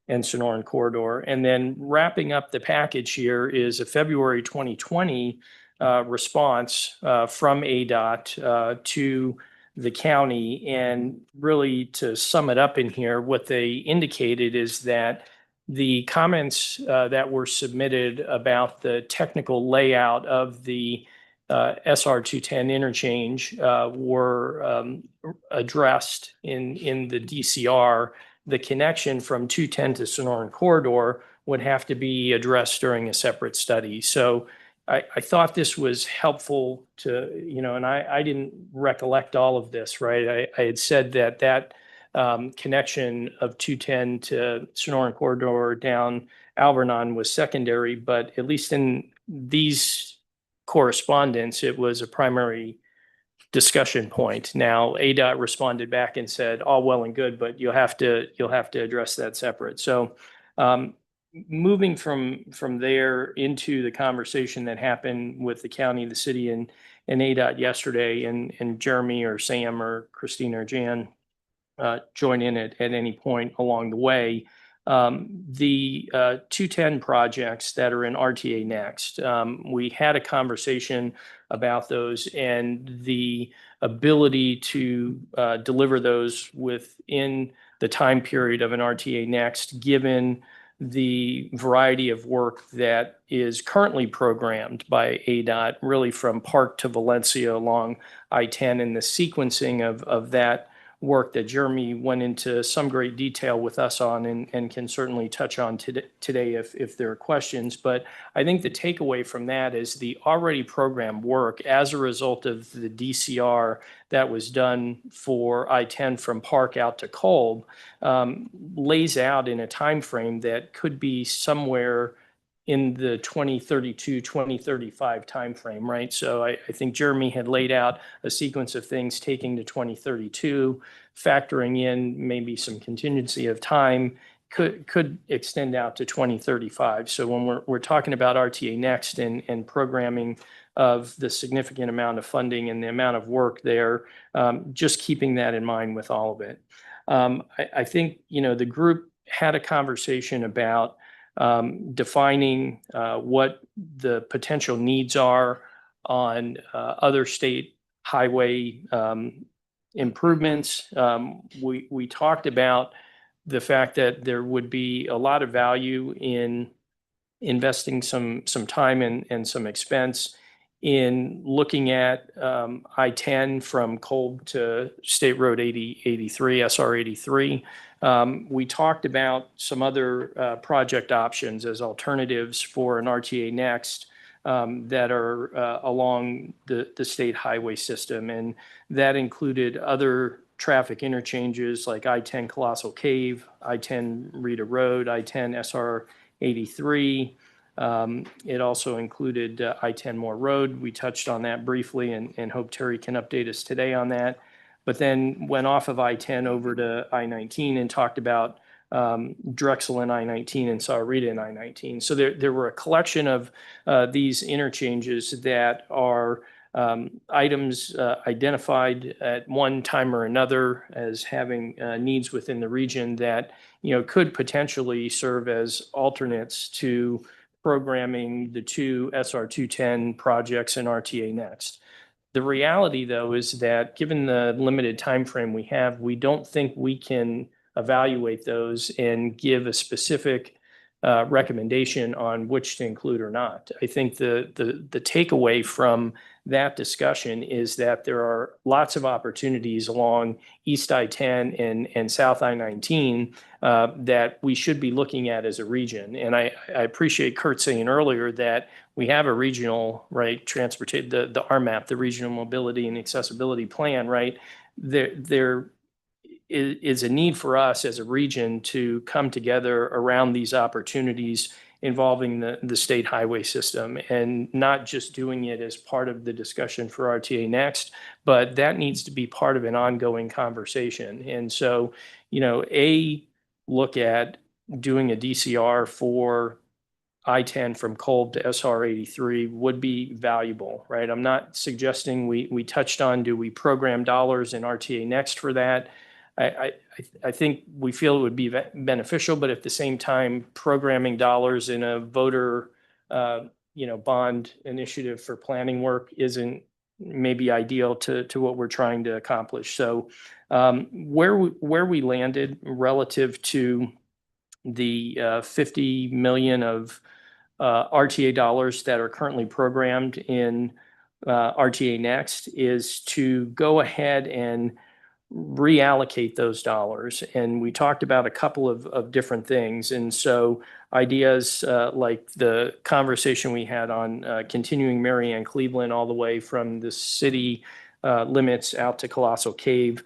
and Sonoran Corridor. And then wrapping up the package here is a February 2020 response from ADOT to the county. And really, to sum it up in here, what they indicated is that the comments that were submitted about the technical layout of the SR 210 interchange were addressed in the DCR. The connection from 210 to Sonoran Corridor would have to be addressed during a separate study. So I thought this was helpful to, and I didn't recollect all of this, right? I had said that connection of 210 to Sonoran Corridor down Alvernon was secondary, but at least in these correspondence, it was a primary discussion point. Now, ADOT responded back and said, all well and good, but you'll have to address that separate. So moving from there into the conversation that happened with the county, the city, and ADOT yesterday, and Jeremy or Sam or Christina or Jan join in at any point along the way. The 210 projects that are in RTA Next, we had a conversation about those and the ability to deliver those within the time period of an RTA Next, given the variety of work that is currently programmed by ADOT, really from Park to Valencia along I-10, and the sequencing of that work that Jeremy went into some great detail with us on, and can certainly touch on today if there are questions. But I think the takeaway from that is the already programmed work as a result of the DCR that was done for I-10 from Park out to Kolb lays out in a time frame that could be somewhere in the 2032, 2035 timeframe, right? So I think Jeremy had laid out a sequence of things taking to 2032, factoring in maybe some contingency of time, could extend out to 2035. So when we're talking about RTA Next and programming of the significant amount of funding and the amount of work there, just keeping that in mind with all of it. I think, the group had a conversation about defining what the potential needs are on other state highway improvements. We talked about the fact that there would be a lot of value in investing some time and some expense in looking at I-10 from Kolb to State Road 83, SR 83. We talked about some other project options as alternatives for an RTA Next that are along the state highway system. And that included other traffic interchanges like I-10 Colossal Cave, I-10 Rita Road, I-10 SR 83. It also included I-10 Moore Road. We touched on that briefly and hope Terry can update us today on that. But then went off of I-10 over to I-19 and talked about Drexel and I-19 and Sahuarita and I-19. So there were a collection of these interchanges that are items identified at one time or another as having needs within the region that could potentially serve as alternates to programming the two SR 210 projects in RTA Next. The reality, though, is that given the limited time frame we have, we don't think we can evaluate those and give a specific recommendation on which to include or not. I think the takeaway from that discussion is that there are lots of opportunities along East I-10 and South I-19 that we should be looking at as a region. And I appreciate Kurt saying earlier that we have a regional, right, transportation, the RMAP, the Regional Mobility and Accessibility Plan, right? There is a need for us as a region to come together around these opportunities involving the state highway system, and not just doing it as part of the discussion for RTA Next, but that needs to be part of an ongoing conversation. And so, look at doing a DCR for I-10 from Kolb to SR 83 would be valuable, right? I'm not suggesting we touched on, do we program dollars in RTA Next for that? I think we feel it would be beneficial, but at the same time, programming dollars in a voter, bond initiative for planning work isn't maybe ideal to what we're trying to accomplish. So where we landed relative to the 50 million of RTA dollars that are currently programmed in RTA Next is to go ahead and reallocate those dollars. And we talked about a couple of different things. And so ideas like the conversation we had on continuing Marianne Cleveland all the way from the city limits out to Colossal Cave,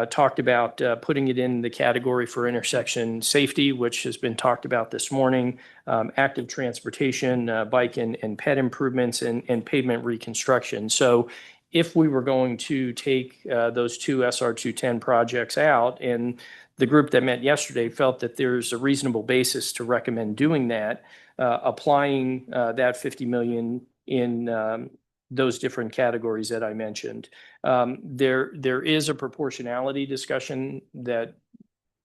talked about putting it in the category for intersection safety, which has been talked about this morning, active transportation, bike and ped improvements, and pavement reconstruction. So if we were going to take those two SR 210 projects out, and the group that met yesterday felt that there's a reasonable basis to recommend doing that, applying that 50 million in those different categories that I mentioned. There is a proportionality discussion that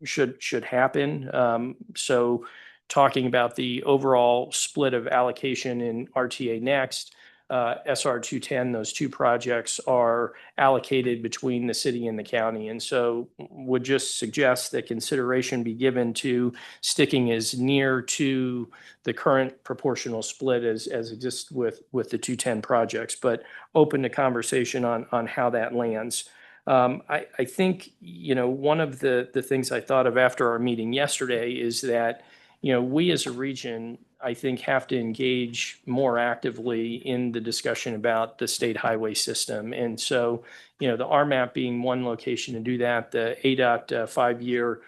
should happen. So talking about the overall split of allocation in RTA Next, SR 210, those two projects are allocated between the city and the county. And so would just suggest that consideration be given to sticking as near to the current proportional split as exists with the 210 projects, but open to conversation on how that lands. I think, one of the things I thought of after our meeting yesterday is that, we as a region, I think, have to engage more actively in the discussion about the state highway system. And so, the RMAP being one location to do that, the ADOT 5-year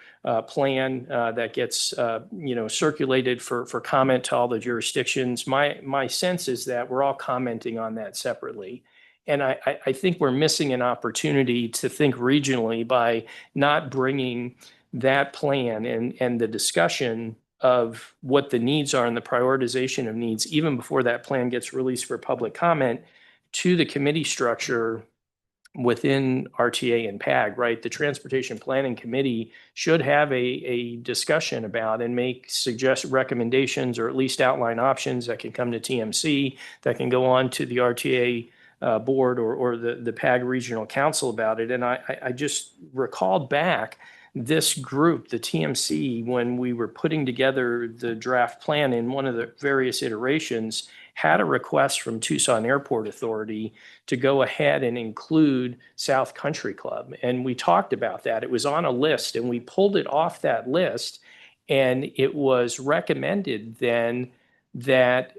plan that gets, circulated for comment to all the jurisdictions. My sense is that we're all commenting on that separately. And I think we're missing an opportunity to think regionally by not bringing that plan and the discussion of what the needs are and the prioritization of needs, even before that plan gets released for public comment, to the committee structure within RTA and PAG, right? The Transportation Planning Committee should have a discussion about and suggest recommendations, or at least outline options that can come to TMC, that can go on to the RTA board or the PAG Regional Council about it. And I just recalled back this group, the TMC, when we were putting together the draft plan in one of the various iterations, had a request from Tucson Airport Authority to go ahead and include South Country Club. And we talked about that. It was on a list, and we pulled it off that list. And it was recommended then that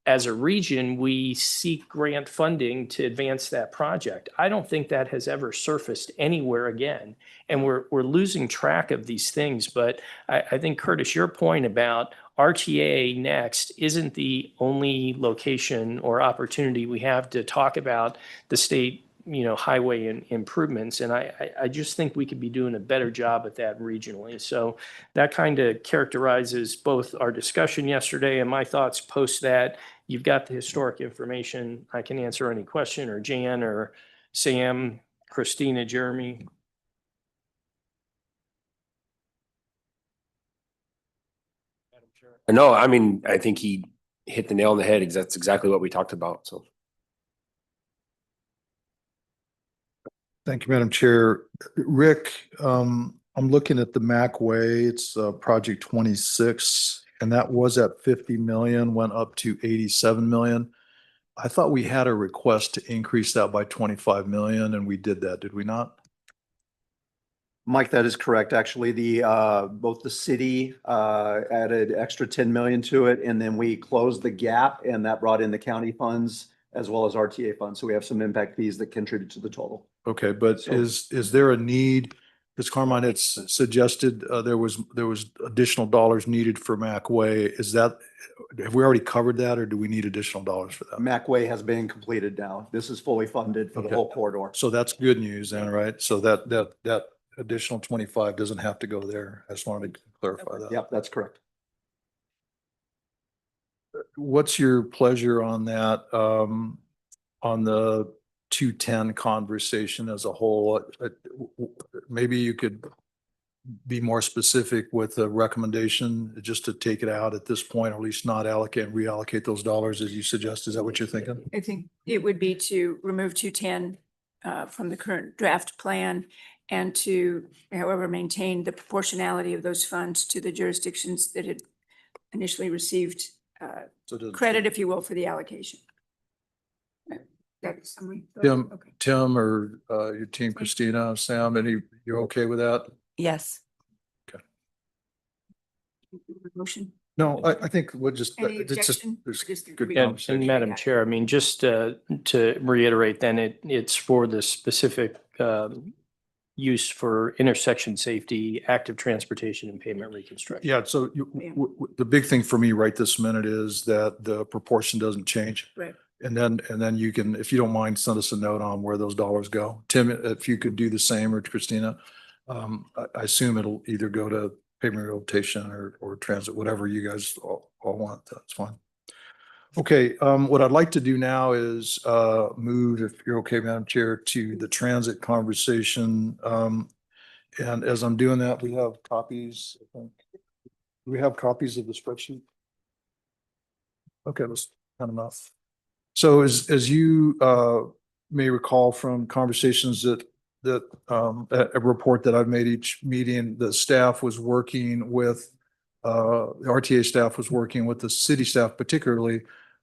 as a region, we seek grant funding to advance that project. I don't think that has ever surfaced anywhere again. And we're losing track of these things. But I think, Curtis, your point about RTA Next isn't the only location or opportunity we have to talk about the state, highway improvements. And I just think we could be doing a better job at that regionally. So that kind of characterizes both our discussion yesterday and my thoughts post that. You've got the historic information. I can answer any question, or Jan or Sam, Christina, Jeremy. No, I mean, I think he hit the nail on the head. That's exactly what we talked about. So. Thank you, Madam Chair. Rick, I'm looking at the Mac Way. It's project 26, and that was at 50 million, went up to 87 million. I thought we had a request to increase that by 25 million, and we did that, did we not? Mike, that is correct. Actually, both the city added extra 10 million to it, and then we closed the gap, and that brought in the county funds as well as RTA funds. So we have some impact fees that contribute to the total. Okay, but So- is there a need? Because Carmine had suggested there was additional dollars needed for Mac Way. Have we already covered that, or do we need additional dollars for that? Mac Way has been completed now. This is fully funded for the Okay. whole corridor. So that's good news then, right? So that additional 25 doesn't have to go there. I just wanted to clarify that. Yep, that's correct. What's your pleasure on that, on the 210 conversation as a whole? Maybe you could be more specific with a recommendation just to take it out at this point, or at least not allocate and reallocate those dollars as you suggest. Is that what you're thinking? I think it would be to remove 210 from the current draft plan, and to, however, maintain the proportionality of those funds to the jurisdictions that had initially received So does- credit, if you will, for the allocation. That's summary. Tim, Okay. Tim, or your team, Christina, Sam, you're okay with that? Yes. Motion. No, I think we'll just, Any it's just, objection? there's Just good we- And conversation. Madam Chair, I mean, just to reiterate, then it's for the specific use for intersection safety, active transportation, and pavement reconstruction. Yeah, so the big thing for me right this minute is that the proportion doesn't change. Right. And then you can, if you don't mind, send us a note on where those dollars go. Tim, if you could do the same, or Christina, I assume it'll either go to pavement rehabilitation or transit, whatever you guys all want. That's fine. Okay, what I'd like to do now is move, if you're okay, Madam Chair, to the transit conversation. And as I'm doing that, we have copies, I think. Do we have copies of the spreadsheet? Okay, that's kind of enough. So as you may recall from conversations that a report that I've made each meeting, the staff was working with the RTA staff was working with the city staff particularly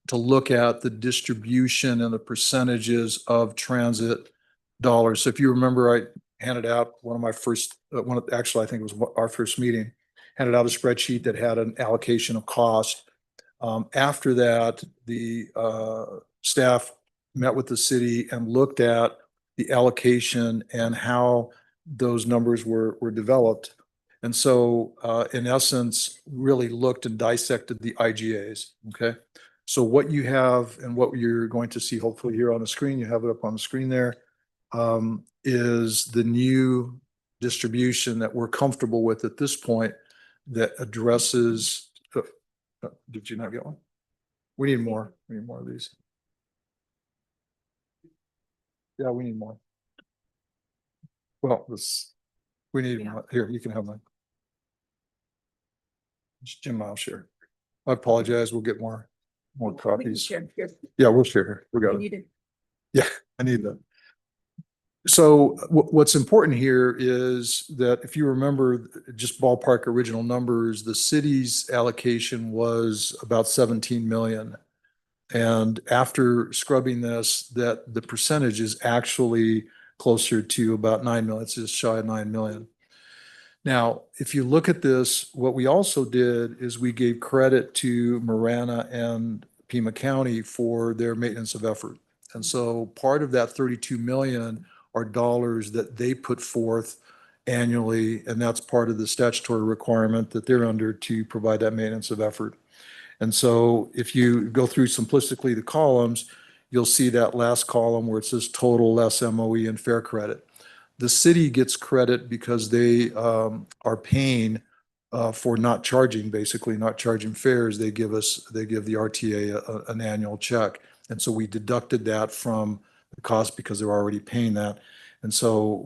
to look at the distribution and the percentages of transit dollars. So if you remember, I handed out one of my first actually I think it was our first meeting, handed out a spreadsheet that had an allocation of cost. After that, the staff met with the city and looked at the allocation and how those numbers were developed. And so in essence, really looked and dissected the IGAs, okay? So what you have and what you're going to see hopefully here on the screen, you have it up on the screen there, is the new distribution that we're comfortable with at this point that addresses did you not get one? We need more. We need more of these. Yeah, we need more. Well, we need more. Here, you can have mine. It's Jim, I'll share. I apologize. We'll get more We can copies. share here. Yeah, we'll share here. We got You it. need it. Yeah, I need that. So what's important here is that if you remember just ballpark original numbers, the city's allocation was about 17 million. And after scrubbing this, that the percentage is actually closer to about 9 million. It's just shy of 9 million. Now, if you look at this, what we also did is we gave credit to Marana and Pima County for their maintenance of effort. And so part of that 32 million are dollars that they put forth annually, and that's part of the statutory requirement that they're under to provide that maintenance of effort. And so if you go through simplistically the columns, you'll see that last column where it says total less MOE and fair credit. The city gets credit because they are paying for not charging, basically not charging fares. They give the RTA an annual check. And so we deducted that from the cost because they're already paying that. And so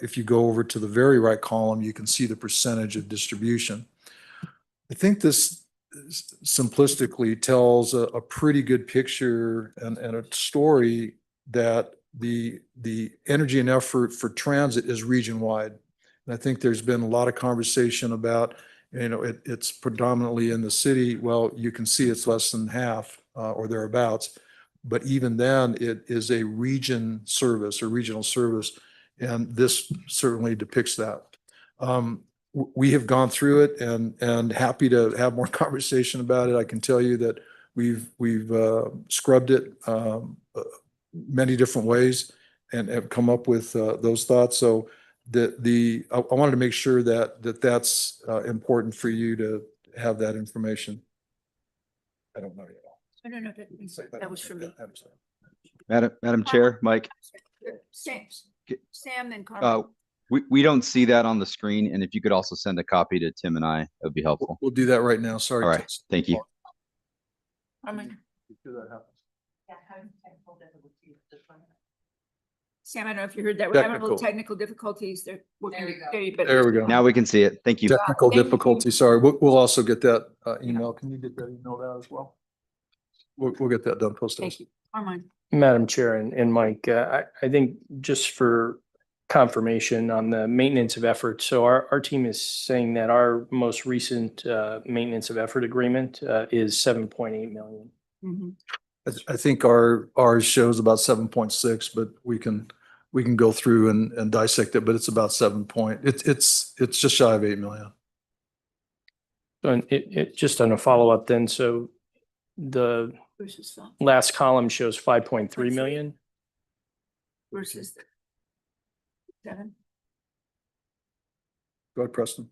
if you go over to the very right column, you can see the percentage of distribution. I think this simplistically tells a pretty good picture and a story that the energy and effort for transit is region wide. And I think there's been a lot of conversation about, it's predominantly in the city. Well, you can see it's less than half or thereabouts. But even then, it is a region service or regional service. And this certainly depicts that. We have gone through it and happy to have more conversation about it. I can tell you that we've scrubbed it many different ways and have come up with those thoughts. So I wanted to make sure that's important for you to have that information. I don't know yet. No, that was for me. Madam Chair, Mike, Sam and Carmen. we don't see that on the screen, and if you could also send a copy to Tim and I, that would be helpful. We'll do that right now. Sorry. All right, thank you. Carmen. Sam, I don't know if you heard that. We're having a little technical difficulties. There we go. There we go. Now we can see it. Thank you. Technical Thank you. difficulty. Sorry. We'll also get that email. Can you get that email out as well? We'll get that done post. Thank you. Carmen. Madam Chair and Mike, I think just for confirmation on the maintenance of effort. So our team is saying that our most recent maintenance of effort agreement is 7.8 million. Mm-hmm. I think ours shows about 7.6, but we can go through and dissect it, but it's about 7 point. It's just shy of 8 million. So it just on a follow-up then, so the last column shows 5.3 million. Versus 7. Go ahead, Preston.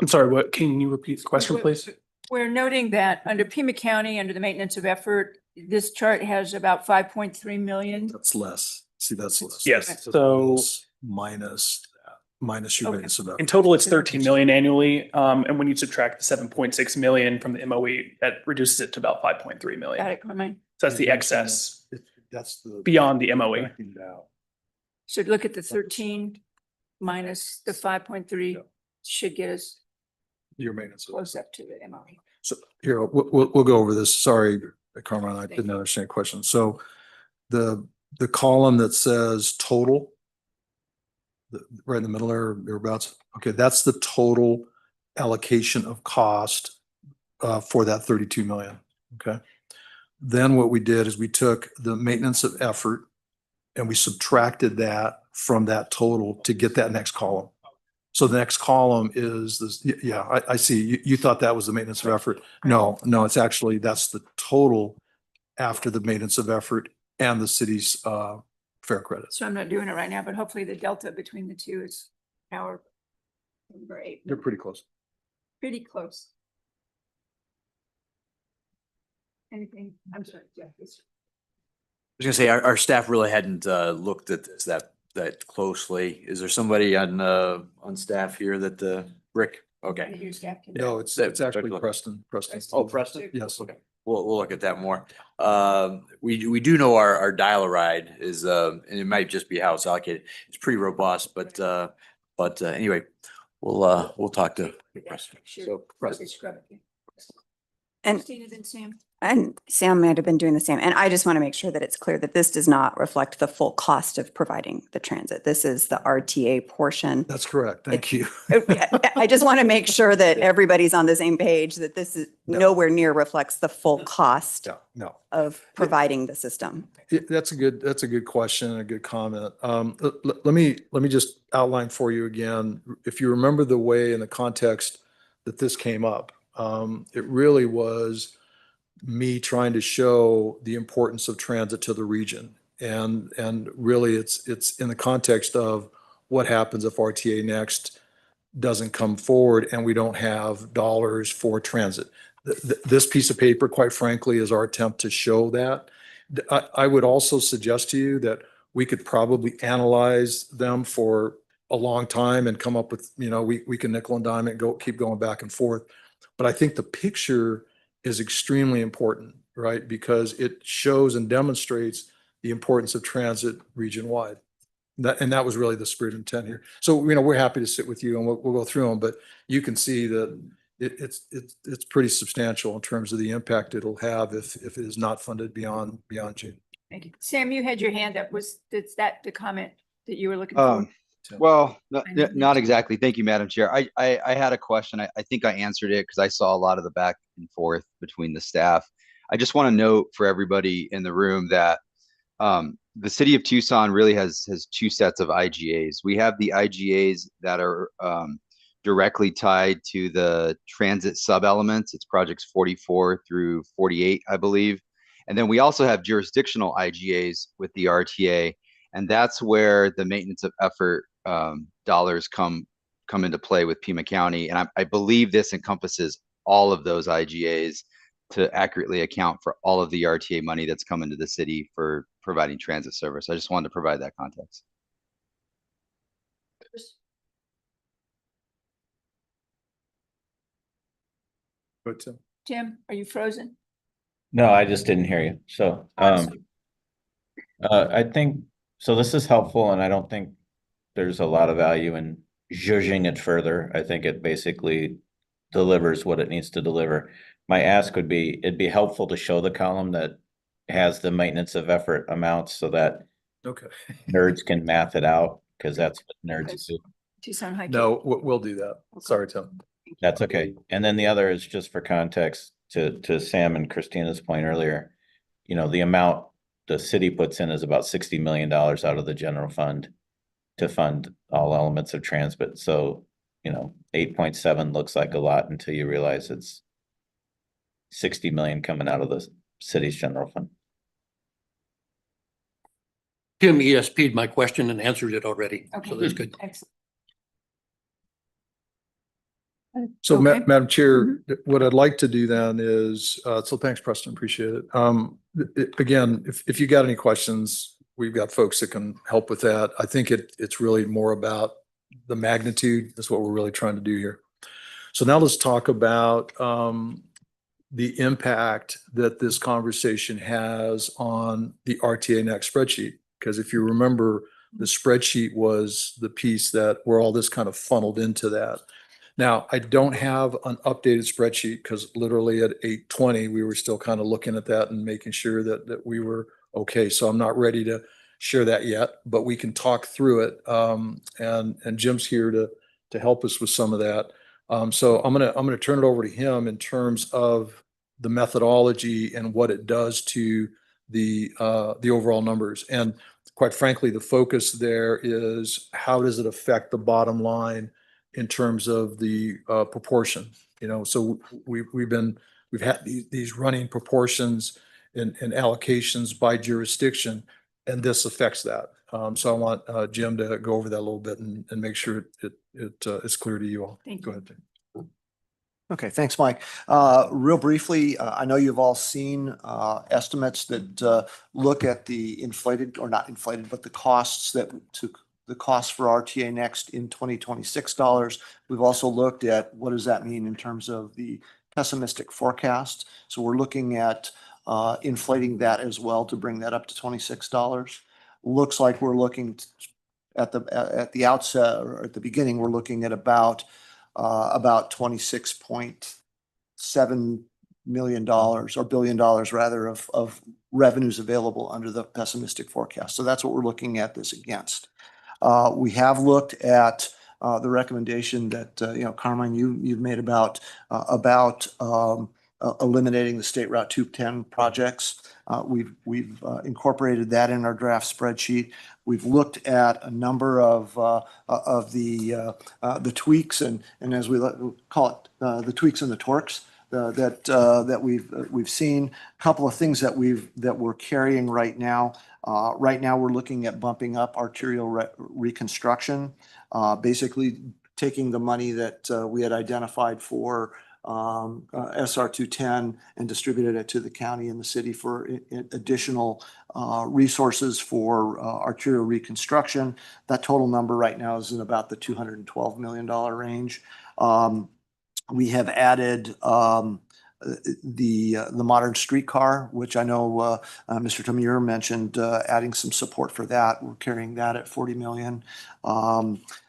I'm sorry, what, can you repeat the question, please? We're noting that under Pima County, under the maintenance of effort, this chart has about 5.3 million. That's less. See, that's less. Yes, That's so- less Minus that, minus your Okay. maintenance of effort. In total, it's 13 million annually. And when you subtract the 7.6 million from the MOE, that reduces it to about 5.3 million. Got it, Carmine? So that's the excess That's the. beyond the MOE. Backing it out. So look at the 13 minus the 5.3 Yeah. should get us Your maintenance. of close up to the MOE. So here, we'll go over this. Sorry, Carmen, I didn't understand your question. So the column that says total, right in the middle there, thereabouts. Okay, that's the total allocation of cost for that 32 million. Okay. Then what we did is we took the maintenance of effort and we subtracted that from that total to get that next column. So the next column is this, yeah, I see. You thought that was the maintenance of effort. No, it's actually, that's the total after the maintenance of effort and the city's fair credits. So I'm not doing it right now, but hopefully the delta between the two is our number 8. They're pretty close. Pretty close. Anything? I'm sorry, Jeff. I was gonna say, our staff really hadn't looked at this that closely. Is there somebody on staff here that Rick? Okay. Your staff can- No, it's That's actually look. Preston. Oh, Preston? Yes. Okay. We'll look at that more. We do know our dial-a-ride is, and it might just be how it's allocated. It's pretty robust, but anyway, we'll talk to Preston. Sure. So Okay, Preston. scrub it. And Christina, then Sam. And Sam might have been doing the same. And I just want to make sure that it's clear that this does not reflect the full cost of providing the transit. This is the RTA portion. That's correct. Thank you. I just want to make sure that everybody's on the same page, that this is No. nowhere near reflects the full cost No. of providing the system. That's a good question and a good comment. Let me just outline for you again. If you remember the way in the context that this came up, it really was me trying to show the importance of transit to the region. And really it's in the context of what happens if RTA Next doesn't come forward and we don't have dollars for transit. This piece of paper, quite frankly, is our attempt to show that. I would also suggest to you that we could probably analyze them for a long time and come up with, we can nickel and dime it, keep going back and forth. But I think the picture is extremely important, right? Because it shows and demonstrates the importance of transit region-wide. And that was really the spirit and intent here. So, we're happy to sit with you and we'll go through them, but you can see that it's pretty substantial in terms of the impact it'll have if it is not funded beyond June. Thank you. Sam, you had your hand up. Is that the comment that you were looking for? Well, I know not you- exactly. Thank you, Madam Chair. I had a question. I think I answered it because I saw a lot of the back and forth between the staff. I just want to note for everybody in the room that the city of Tucson really has two sets of IGAs. We have the IGAs that are directly tied to the transit sub-elements. It's projects 44 through 48, I believe. And then we also have jurisdictional IGAs with the RTA. And that's where the maintenance of effort dollars come into play with Pima County. And I believe this encompasses all of those IGAs to accurately account for all of the RTA money that's come into the city for providing transit service. I just wanted to provide that context. But Tim, are you frozen? No, I just didn't hear you. So, I think, so this is helpful and I don't think there's a lot of value in zhuzhing it further. I think it basically delivers what it needs to deliver. My ask would be, it'd be helpful to show the column that has the maintenance of effort amounts so that okay. nerds can math it out, because that's what nerds do. Tucson High. No, we'll do that. Sorry, Tim. That's okay. And then the other is just for context to Sam and Christina's point earlier, the amount the city puts in is about $60 million out of the general fund to fund all elements of transit. So, 8.7 looks like a lot until you realize it's 60 million coming out of the city's general fund. Tim ESP'd my question and answered it already. Okay. So that's good. Excellent. So Okay. Madam Chair, what I'd like to do then is, so thanks, Preston, appreciate it. Again, if you got any questions, we've got folks that can help with that. I think it's really more about the magnitude. That's what we're really trying to do here. So now let's talk about the impact that this conversation has on the RTA Next spreadsheet. Because if you remember, the spreadsheet was the piece that where all this kind of funneled into that. Now, I don't have an updated spreadsheet because literally at 8:20, we were still kind of looking at that and making sure that we were okay. So I'm not ready to share that yet, but we can talk through it. And Jim's here to help us with some of that. So I'm gonna turn it over to him in terms of the methodology and what it does to the overall numbers. And quite frankly, the focus there is how does it affect the bottom line in terms of the proportion? So we've had these running proportions and allocations by jurisdiction, and this affects that. So I want Jim to go over that a little bit and make sure it's clear to you all. Thank Go you. ahead, Jim. Okay, thanks, Mike. Real briefly, I know you've all seen estimates that look at the inflated, or not inflated, but the costs the cost for RTA Next in 2026 dollars. We've also looked at what does that mean in terms of the pessimistic forecast. So we're looking at inflating that as well to bring that up to $26. Looks like we're looking at the outset, or at the beginning, we're looking at about $26.7 million or $1 billion rather of revenues available under the pessimistic forecast. So that's what we're looking at this against. We have looked at the recommendation that Carmine, you've made about eliminating the State Route 210 projects. We've incorporated that in our draft spreadsheet. We've looked at a number of the tweaks and as we call it, the tweaks and the torques that we've seen. A couple of things that we're carrying right now. Right now, we're looking at bumping up arterial reconstruction, basically taking the money that we had identified for SR 210 and distributed it to the county and the city for additional resources for arterial reconstruction. That total number right now is in about the $212 million range. We have added the modern streetcar, which I know Mr. Tamir mentioned adding some support for that. We're carrying that at $40 million.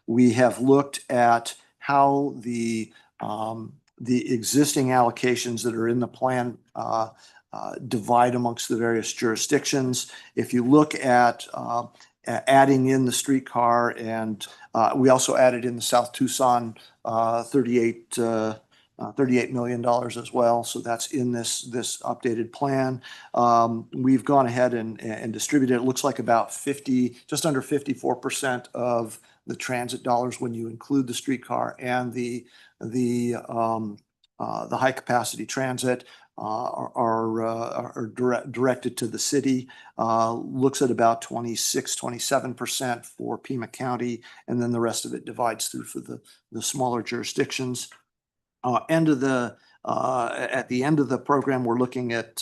We have looked at how the existing allocations that are in the plan divide amongst the various jurisdictions. If you look at adding in the streetcar, and we also added in the South Tucson $38 million as well. So that's in this updated plan. We've gone ahead and distributed. It looks like about just under 54% of the transit dollars when you include the streetcar and the high capacity transit are directed to the city. Looks at about 27% for Pima County, and then the rest of it divides through for the smaller jurisdictions. At the end of the program, we're looking at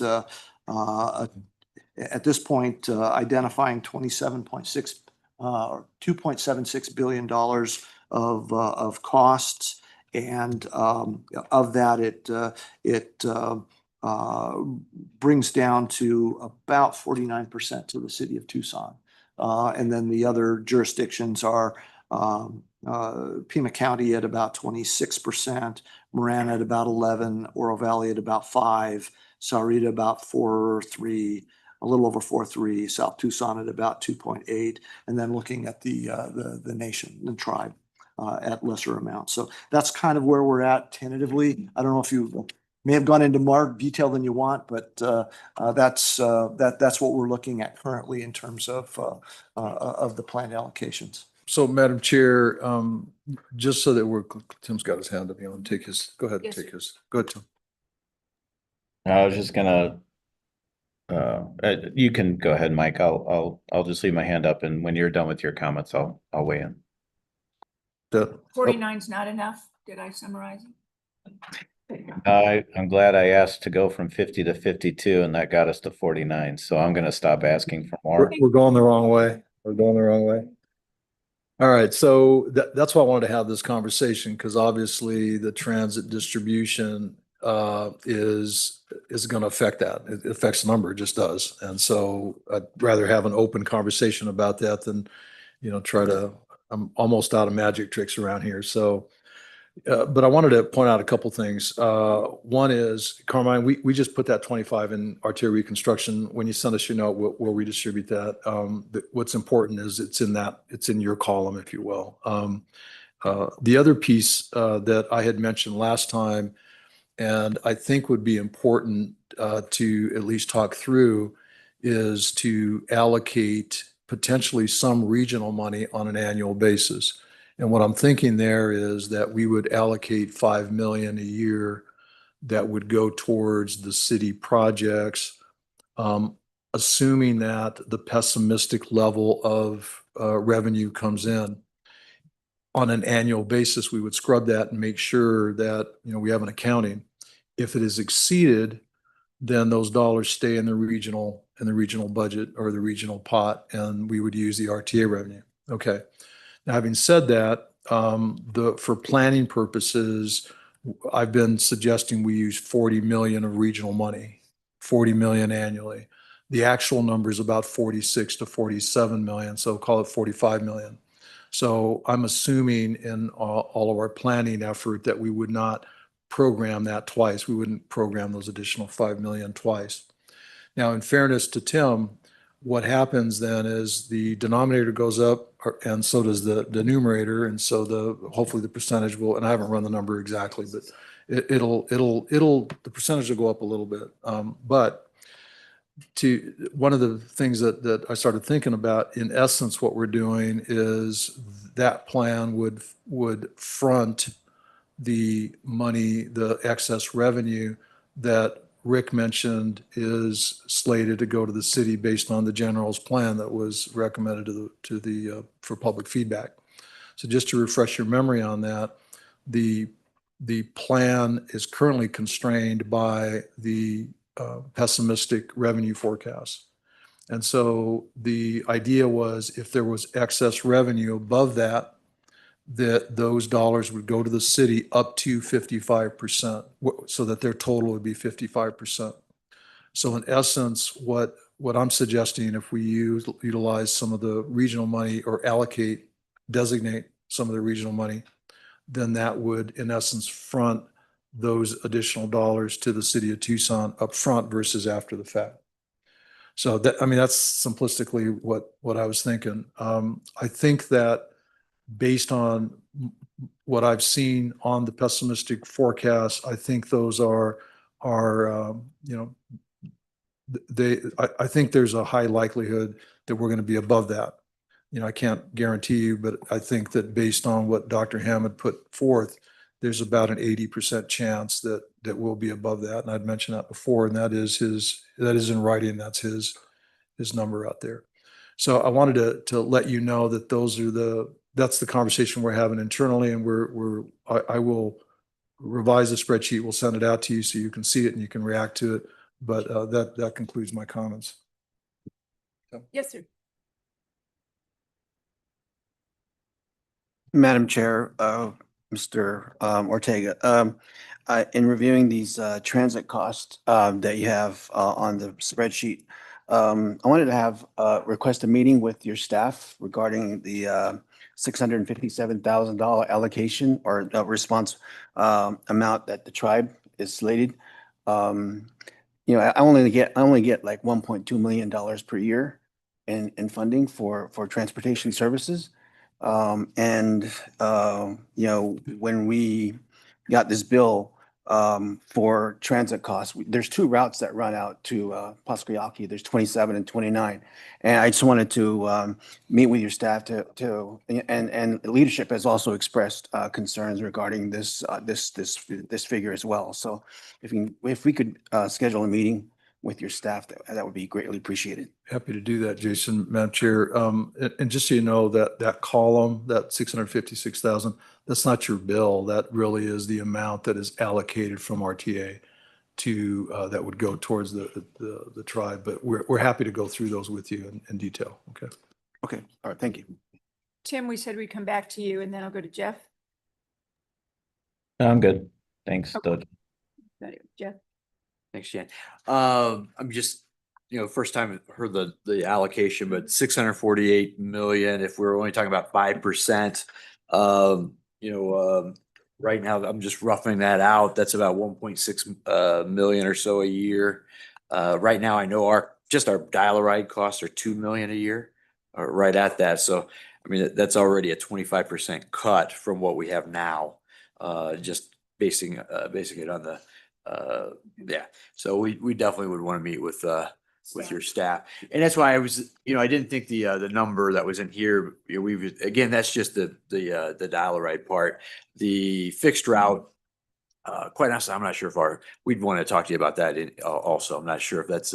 this point identifying $2.76 billion of costs, and of that it brings down to about 49% to the city of Tucson, and then the other jurisdictions are Pima County at about 26%, Marana at about 11%, Oro Valley at about 5%, Sahuarita about 4.3%, a little over 4.3%, South Tucson at about 2.8%, and then looking at the nation, the tribe, at lesser amounts. So that's kind of where we're at tentatively. I don't know if you may have gone into more detail than you want, but that's what we're looking at currently in terms of the planned allocations. So Madam Chair, just so that Tim's got his hand up, go ahead and Yes, take his, go ahead, Tim. I was just gonna, you can go ahead, Mike. I'll just leave my hand up, and when you're done with your comments, I'll weigh in. 49 is not enough. Did I summarize it? I'm glad I asked to go from 50 to 52 and that got us to 49. So I'm going to stop asking for more. We're going the wrong way. We're going the wrong way. All right, so that's why I wanted to have this conversation, because obviously the transit distribution is going to affect that. It affects the number, it just does. And so I'd rather have an open conversation about that than, try to, I'm almost out of magic tricks around here. So, but I wanted to point out a couple things. One is, Carmine, we just put that 25 in RTA reconstruction. When you send us your note, we'll redistribute that. What's important is it's in your column, if you will. The other piece that I had mentioned last time, and I think would be important to at least talk through, is to allocate potentially some regional money on an annual basis. And what I'm thinking there is that we would allocate 5 million a year that would go towards the city projects, assuming that the pessimistic level of revenue comes in. On an annual basis, we would scrub that and make sure that, we have an accounting. If it is exceeded, then those dollars stay in the regional budget or the regional pot, and we would use the RTA revenue. Okay. Now, having said that, for planning purposes, I've been suggesting we use 40 million of regional money, 40 million annually. The actual number is about 46 to 47 million, so call it 45 million. So I'm assuming in all of our planning effort that we would not program that twice. We wouldn't program those additional 5 million twice. Now, in fairness to Tim, what happens then is the denominator goes up and so does the numerator. And so hopefully the percentage will, and I haven't run the number exactly, but the percentage will go up a little bit. But one of the things that I started thinking about, in essence, what we're doing is that plan would front the money, the excess revenue that Rick mentioned is slated to go to the city based on the general's plan that was recommended for public feedback. So just to refresh your memory on that, the plan is currently constrained by the pessimistic revenue forecast. And so the idea was, if there was excess revenue above that those dollars would go to the city up to 55%, so that their total would be 55%. So in essence, what I'm suggesting, if we utilize some of the regional money or designate some of the regional money, then that would, in essence, front those additional dollars to the city of Tucson up front versus after the fact. So that's simplistically what I was thinking. I think that based on what I've seen on the pessimistic forecast, I think those I think there's a high likelihood that we're going to be above that. I can't guarantee you, but I think that based on what Dr. Hammond put forth, there's about an 80% chance that we'll be above that. And I'd mentioned that before, and that is in writing. That's his number out there. So I wanted to let you know that that's the conversation we're having internally, and I will revise the spreadsheet. We'll send it out to you so you can see it and you can react to it. But that concludes my comments. Yes, sir. Madam Chair, Mr. Ortega, in reviewing these transit costs that you have on the spreadsheet, I wanted to request a meeting with your staff regarding the $657,000 allocation or response amount that the tribe is slated. I only get like $1.2 million per year in funding for transportation services. When we got this bill for transit costs, there's two routes that run out to Pasquayaki. There's 27 and 29. And I just wanted to meet with your staff and leadership has also expressed concerns regarding this figure as well. So if we could schedule a meeting with your staff, that would be greatly appreciated. Happy to do that, Jason, Madam Chair. And just so you know, that column, that 656,000, that's not your bill. That really is the amount that is allocated from RTA to, that would go towards the tribe. But we're happy to go through those with you in detail. Okay. Okay, all right, thank you. Tim, we said we'd come back to you and then I'll go to Jeff. I'm good. Thanks, Doug. Jeff. Thanks, Jan. I'm just, first time heard the allocation, but 648 million, if we're only talking about 5%, right now, I'm just roughing that out. That's about 1.6 million or so a year. Right now, I know our dial-a-ride costs are 2 million a year, or right at that. So, I mean, that's already a 25% cut from what we have now. Just basing it on the, yeah. So we definitely would want to meet with your staff. And that's why I was, I didn't think the number that was in here, again, that's just the dial-a-ride part. The fixed route, quite honestly, I'm not sure if we'd want to talk to you about that also. I'm not sure if that's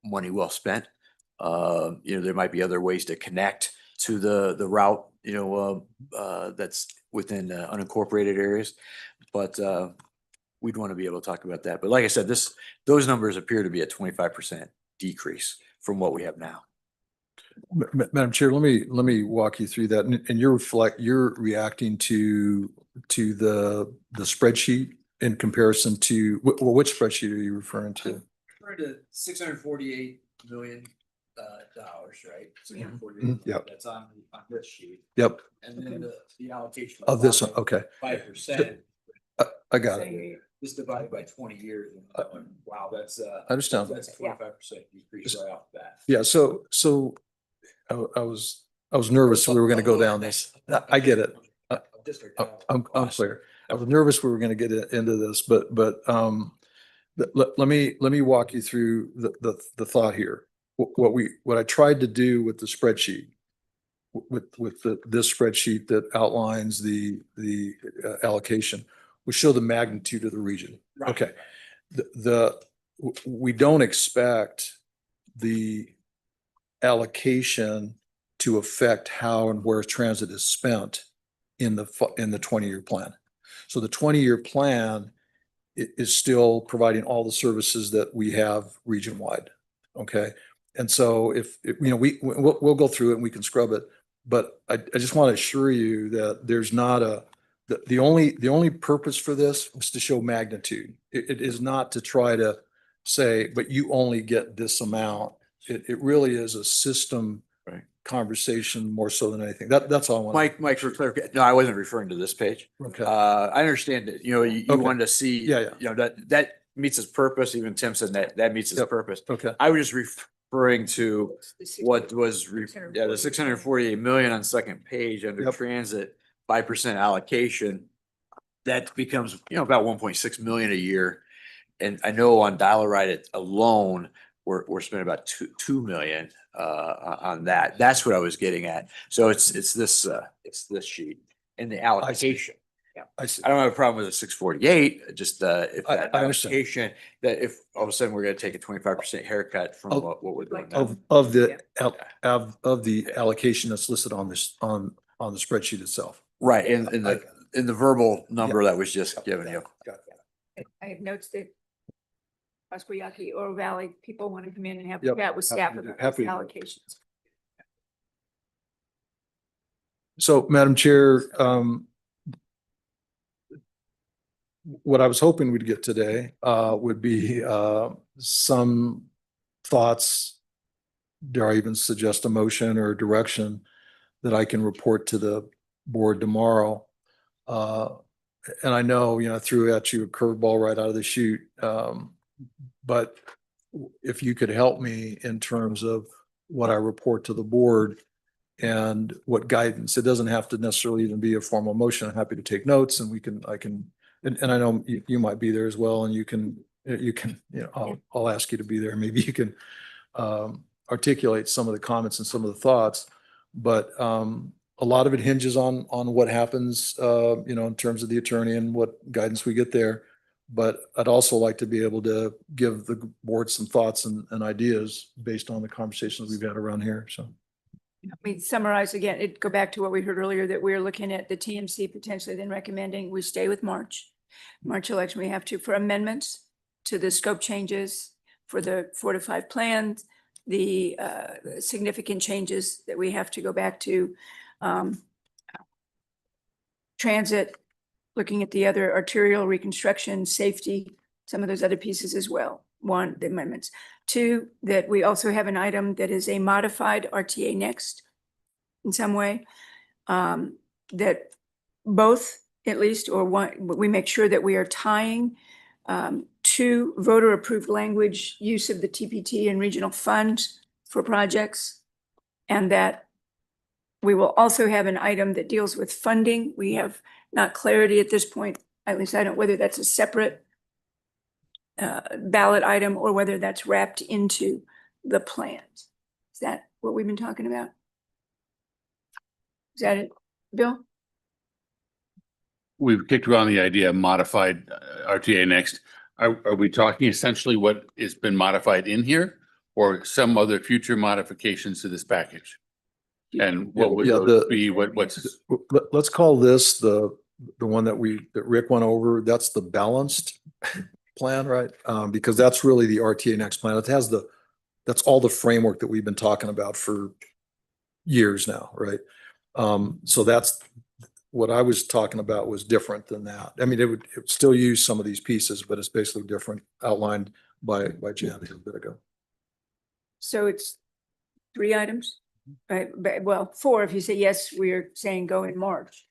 money well spent. There might be other ways to connect to the route, that's within unincorporated areas. But we'd want to be able to talk about that. But like I said, those numbers appear to be a 25% decrease from what we have now. Madam Chair, let me walk you through that. And you're reacting to the spreadsheet in comparison to, which spreadsheet are you referring to? Referring to $648 million, right? Yep. That's on this sheet. Yep. And then the allocation Of this one, okay. 5%. I got it. This divided by 20 years. And I'm like, wow, that's I understand. that's a 25% decrease right off the bat. Yeah, so I was nervous we were going to go down this. I get it. I'm clear. I was nervous we were going to get into this, but let me walk you through the thought here. What I tried to do with the spreadsheet, with this spreadsheet that outlines the allocation, was show the magnitude of the region. Right. Okay. We don't expect the allocation to affect how and where transit is spent in the 20-year plan. So the 20-year plan is still providing all the services that we have region-wide. Okay. And so if we'll go through it and we can scrub it, but I just want to assure you that there's not the only purpose for this was to show magnitude. It is not to try to say, but you only get this amount. It really is a system conversation more so than anything. That's all I want. Mike, for clarification, no, I wasn't referring to this page. Okay. I understand that, you Okay. wanted to see, Yeah. that meets its purpose. Even Tim said that meets its Yep. purpose. Okay. I was just referring to what was, the 648 million on second page under Yep. transit, 5% allocation. That becomes, about 1.6 million a year. And I know on dial-a-ride alone, we're spending about 2 million on that. That's what I was getting at. So it's this sheet and the allocation. I see. I don't have a problem with the 648, just if I that understand. allocation, that if all of a sudden we're gonna take a 25% haircut from Of- what we're doing now. Of the allocation that's listed on this, on the spreadsheet itself. Right, in the verbal number that was just given you. I have notes that Oscoyaki or Valley people want to come in and have a Yep. chat with staff Happy to- about those happy to. allocations. So, Madam Chair, what I was hoping we'd get today would be some thoughts, dare I even suggest a motion or a direction that I can report to the board tomorrow. And I know, I threw at you a curveball right out of the chute. But if you could help me in terms of what I report to the board and what guidance, it doesn't have to necessarily even be a formal motion. I'm happy to take notes and and I know you might be there as well, and I'll ask you to be there. Maybe you can articulate some of the comments and some of the thoughts, but a lot of it hinges on what happens, in terms of the attorney and what guidance we get there. But I'd also like to be able to give the board some thoughts and ideas based on the conversations we've had around here, so. Let me summarize again, go back to what we heard earlier, that we're looking at the TMC potentially then recommending we stay with March election. We have to, for amendments to the scope changes for the 4 to 5 plans, the significant changes that we have to go back to transit, looking at the other arterial reconstruction, safety, some of those other pieces as well. 1, the amendments. 2, that we also have an item that is a modified RTA next in some way, that both at least, or one, we make sure that we are tying to voter approved language use of the TPT and regional funds for projects, and that we will also have an item that deals with funding. We have not clarity at this point, at least I don't, whether that's a separate ballot item or whether that's wrapped into the plans. Is that what we've been talking about? Is that it, Bill? We've kicked around the idea of modified RTA next. Are we talking essentially what has been modified in here or some other future modifications to this package? And what would those be? Let's call this the one that Rick went over. That's the balanced plan, right? Because that's really the RTA next plan. It has that's all the framework that we've been talking about for years now, right? So that's what I was talking about was different than that. I mean, it would still use some of these pieces, but it's basically different, outlined by Janet a bit ago. So it's 3 items, right? Well, 4 if you say yes, we're saying go in March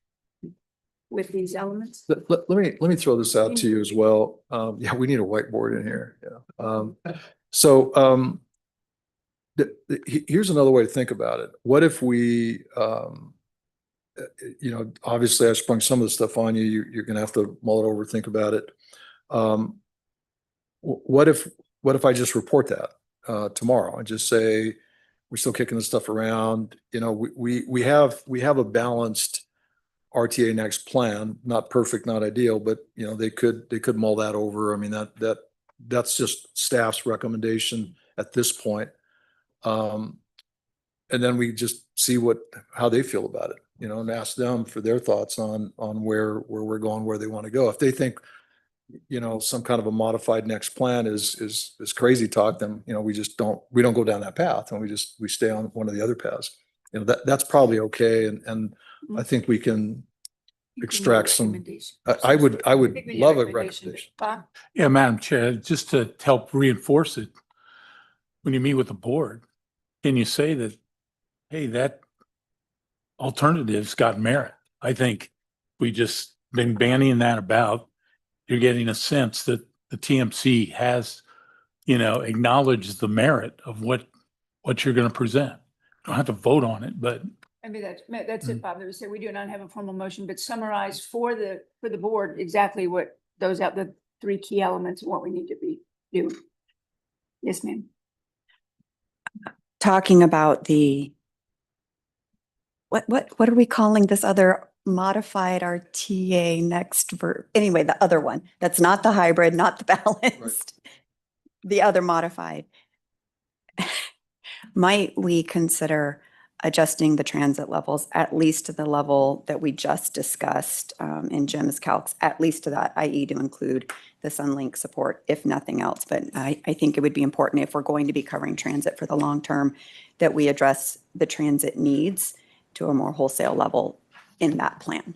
with these elements. Let me throw this out to you as well. Yeah, we need a whiteboard in here. Yeah. Here's another way to think about it. What if we, obviously I sprung some of the stuff on you. You're going to have to mull it over, think about it. What if I just report that tomorrow and just say we're still kicking this stuff around? We have a balanced RTA next plan, not perfect, not ideal, but they could mull that over. I mean that's just staff's recommendation at this point. And then we just see how they feel about it, and ask them for their thoughts on where we're going, where they want to go. If they think, some kind of a modified next plan is crazy talk, then, we don't go down that path and we stay on one of the other paths. That's probably okay. And I think we can extract some, I would love a recommendation. Yeah, Madam Chair, just to help reinforce it, when you meet with the board, can you say that, hey, that alternative's got merit? I think we just been banning that about. You're getting a sense that the TMC has, acknowledged the merit of what you're going to present. You don't have to vote on it, but. I mean, that's it, Bob. We said we do not have a formal motion, but summarize for the board exactly what the 3 key elements of what we need to be doing. Yes, ma'am. Talking about what are we calling this other modified RTA next anyway, the other one that's not the hybrid, not the balanced, the other modified. Might we consider adjusting the transit levels at least to the level that we just discussed in Jim's calcs, at least to that, i.e. to include the Sunlink support, if nothing else. But I think it would be important, if we're going to be covering transit for the long term, that we address the transit needs to a more wholesale level in that plan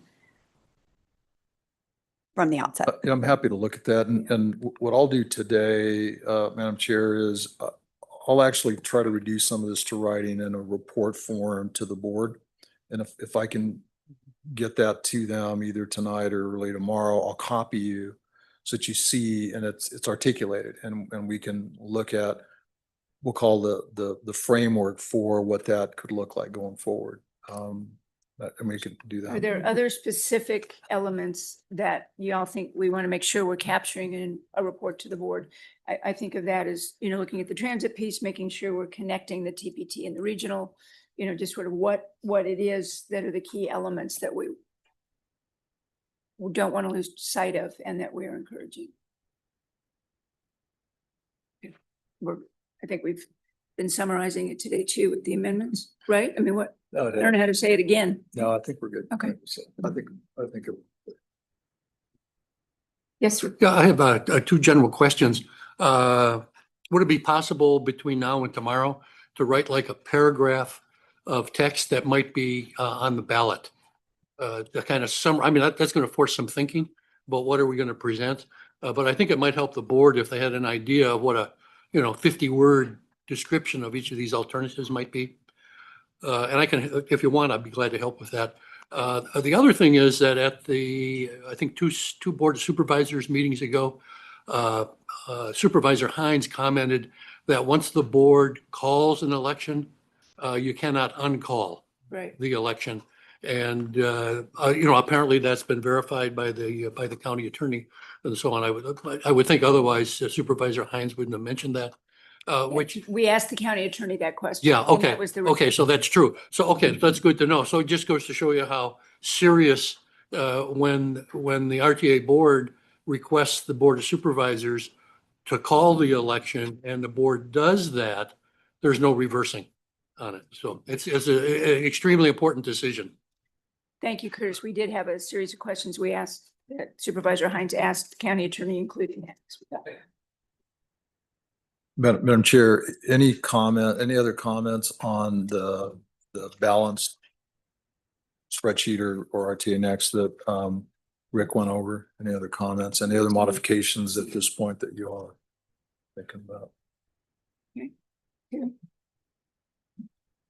from the outset. I'm happy to look at that. And what I'll do today, Madam Chair, is I'll actually try to reduce some of this to writing in a report form to the board. And if I can get that to them either tonight or early tomorrow, I'll copy you so that you see, and it's articulated, and we can look at, we'll call the framework for what that could look like going forward. And we could do that. Are there other specific elements that y'all think we want to make sure we're capturing in a report to the board? I think of that as, looking at the transit piece, making sure we're connecting the TPT and the regional, just sort of what it is that are the key elements that we don't want to lose sight of and that we're encouraging. I think we've been summarizing it today too with the amendments, right? I mean, what, No, I don't know how to say it again. no, I think we're good. Okay. So I think Yes, sir. Yeah, I have two general questions. Would it be possible between now and tomorrow to write like a paragraph of text that might be on the ballot? The kind of I mean, that's going to force some thinking about what are we going to present? But I think it might help the board if they had an idea of what a, 50-word description of each of these alternatives might be. And I can, if you want, I'd be glad to help with that. The other thing is that at the, I think two board of supervisors meetings ago, Supervisor Hines commented that once the board calls an election, you cannot uncall Right. the election. And, apparently that's been verified by the county attorney and so on. I would think otherwise Supervisor Hines wouldn't have mentioned that, which. We asked the county attorney that question. Yeah, and okay, that was the okay, so that's true. So, okay, that's good to know. So it just goes to show you how serious, when the RTA board requests the Board of Supervisors to call the election and the board does that, there's no reversing on it. So it's an extremely important decision. Thank you, Curtis. We did have a series of questions we asked, that Supervisor Hines asked the county attorney, including that. Madam Chair, any other comments on the balanced spreadsheet or RTA next that Rick went over? Any other comments? Any other modifications at this point that you all are thinking about?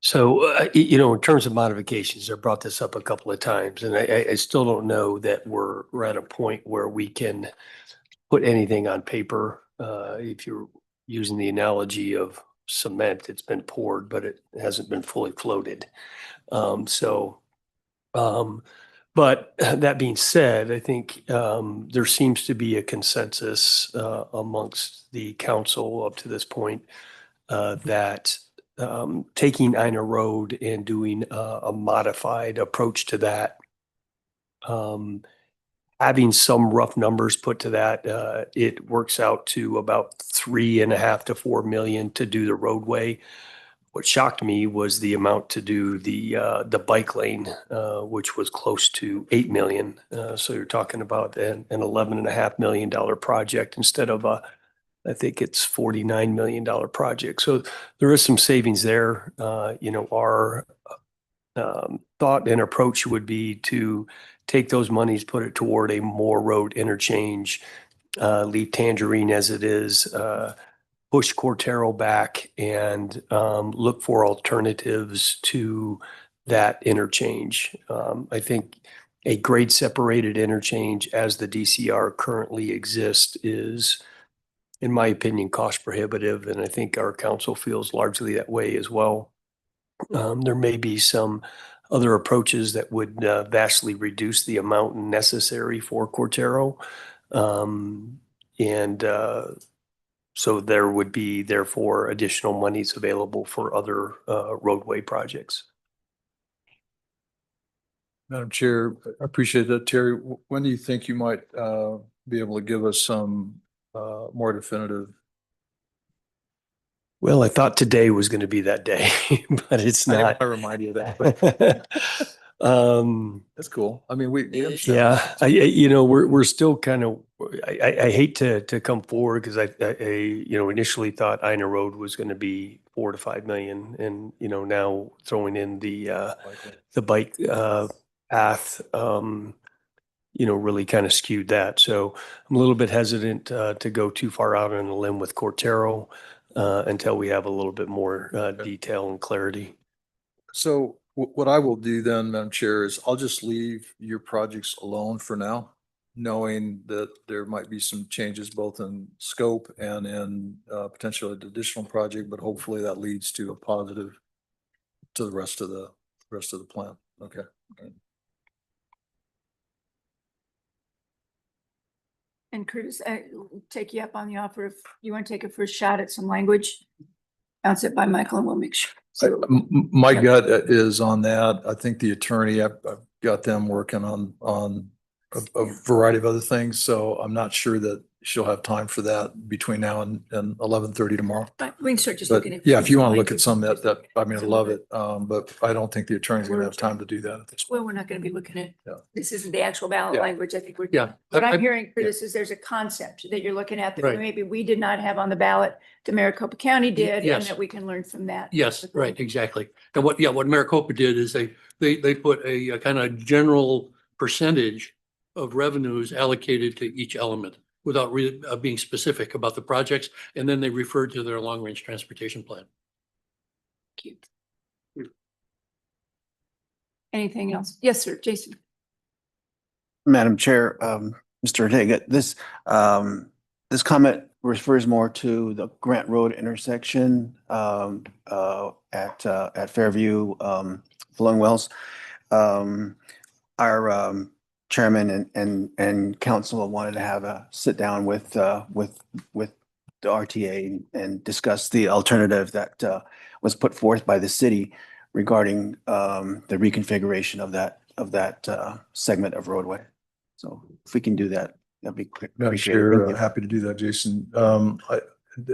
So, in terms of modifications, I brought this up a couple of times, and I still don't know that we're at a point where we can put anything on paper. If you're using the analogy of cement, it's been poured, but it hasn't been fully floated. But that being said, I think there seems to be a consensus amongst the council up to this point that taking Ina Road and doing a modified approach to that, having some rough numbers put to that, it works out to about 3.5 to 4 million to do the roadway. What shocked me was the amount to do the bike lane, which was close to 8 million. So you're talking about an $11.5 million project instead of I think it's $49 million project. So there is some savings there. Our thought and approach would be to take those monies, put it toward a more road interchange, leave Tangerine as it is, push Cortero back and look for alternatives to that interchange. I think a grade separated interchange as the DCR currently exists is, in my opinion, cost prohibitive, and I think our council feels largely that way as well. There may be some other approaches that would vastly reduce the amount necessary for Cortero. So there would be therefore additional monies available for other roadway projects. Madam Chair, I appreciate that. Terry, when do you think you might be able to give us some more definitive? Well, I thought today was going to be that day, but it's not. I remind you of that. That's cool. I mean, we understand. Yeah, we're still kind of, I hate to come forward because I initially thought Ina Road was going to be 4 to 5 million, and now throwing in the bike path, really kind of skewed that. So I'm a little bit hesitant to go too far out on a limb with Cortero until we have a little bit more detail and clarity. So what I will do then, Madam Chair, is I'll just leave your projects alone for now, knowing that there might be some changes both in scope and in potentially an additional project, but hopefully that leads to a positive to the rest of the plan. Okay. And Curtis, I'll take you up on the offer if you want to take a first shot at some language. Bounce it by Michael and we'll make sure. My gut is on that. I think the attorney, I've got them working on a variety of other things. So I'm not sure that she'll have time for that between now and 11:30 tomorrow. But we can start just But looking at. yeah, if you want to look language, at some of just that, I mean, I some love of it. But I don't think the attorney's going to have time to do that at this point. Well, we're not going to be looking at, Yeah. this isn't the actual ballot Yeah. language. I think we're. Yeah. What I- I'm hearing for yeah. this is there's a concept that you're looking at that Right. maybe we did not have on the ballot, the Maricopa County did, and yes. that we can learn from that. Yes, right, exactly. And what Maricopa did is they put a kind of general percentage of revenues allocated to each element without really being specific about the projects. And then they referred to their long-range transportation plan. Cute. Anything else? Yes, sir, Jason. Madam Chair, Mr. Ortega, this comment refers more to the Grant Road intersection at Fairview, Flowing Wells. Our chairman and council wanted to have a sit down with the RTA and discuss the alternative that was put forth by the city regarding the reconfiguration of that segment of roadway. So if we can do that, that'd be great. Madam Appreciate it. Chair, Thank you. happy to do that, Jason.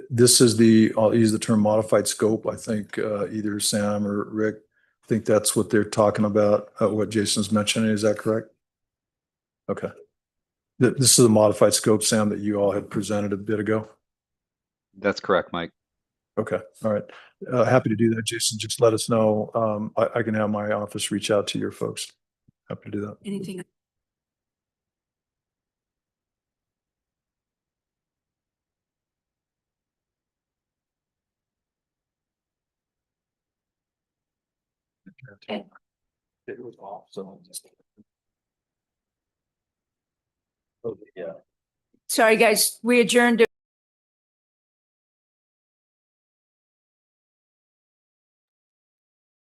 This is I'll use the term modified scope. I think either Sam or Rick, I think that's what they're talking about, what Jason's mentioning. Is that correct? Okay. This is a modified scope, Sam, that you all had presented a bit ago. That's correct, Mike. Okay, all right. Happy to do that, Jason. Just let us know. I can have my office reach out to your folks. Happy to do that. Anything? Okay. It was off, so. Sorry, guys, we adjourned.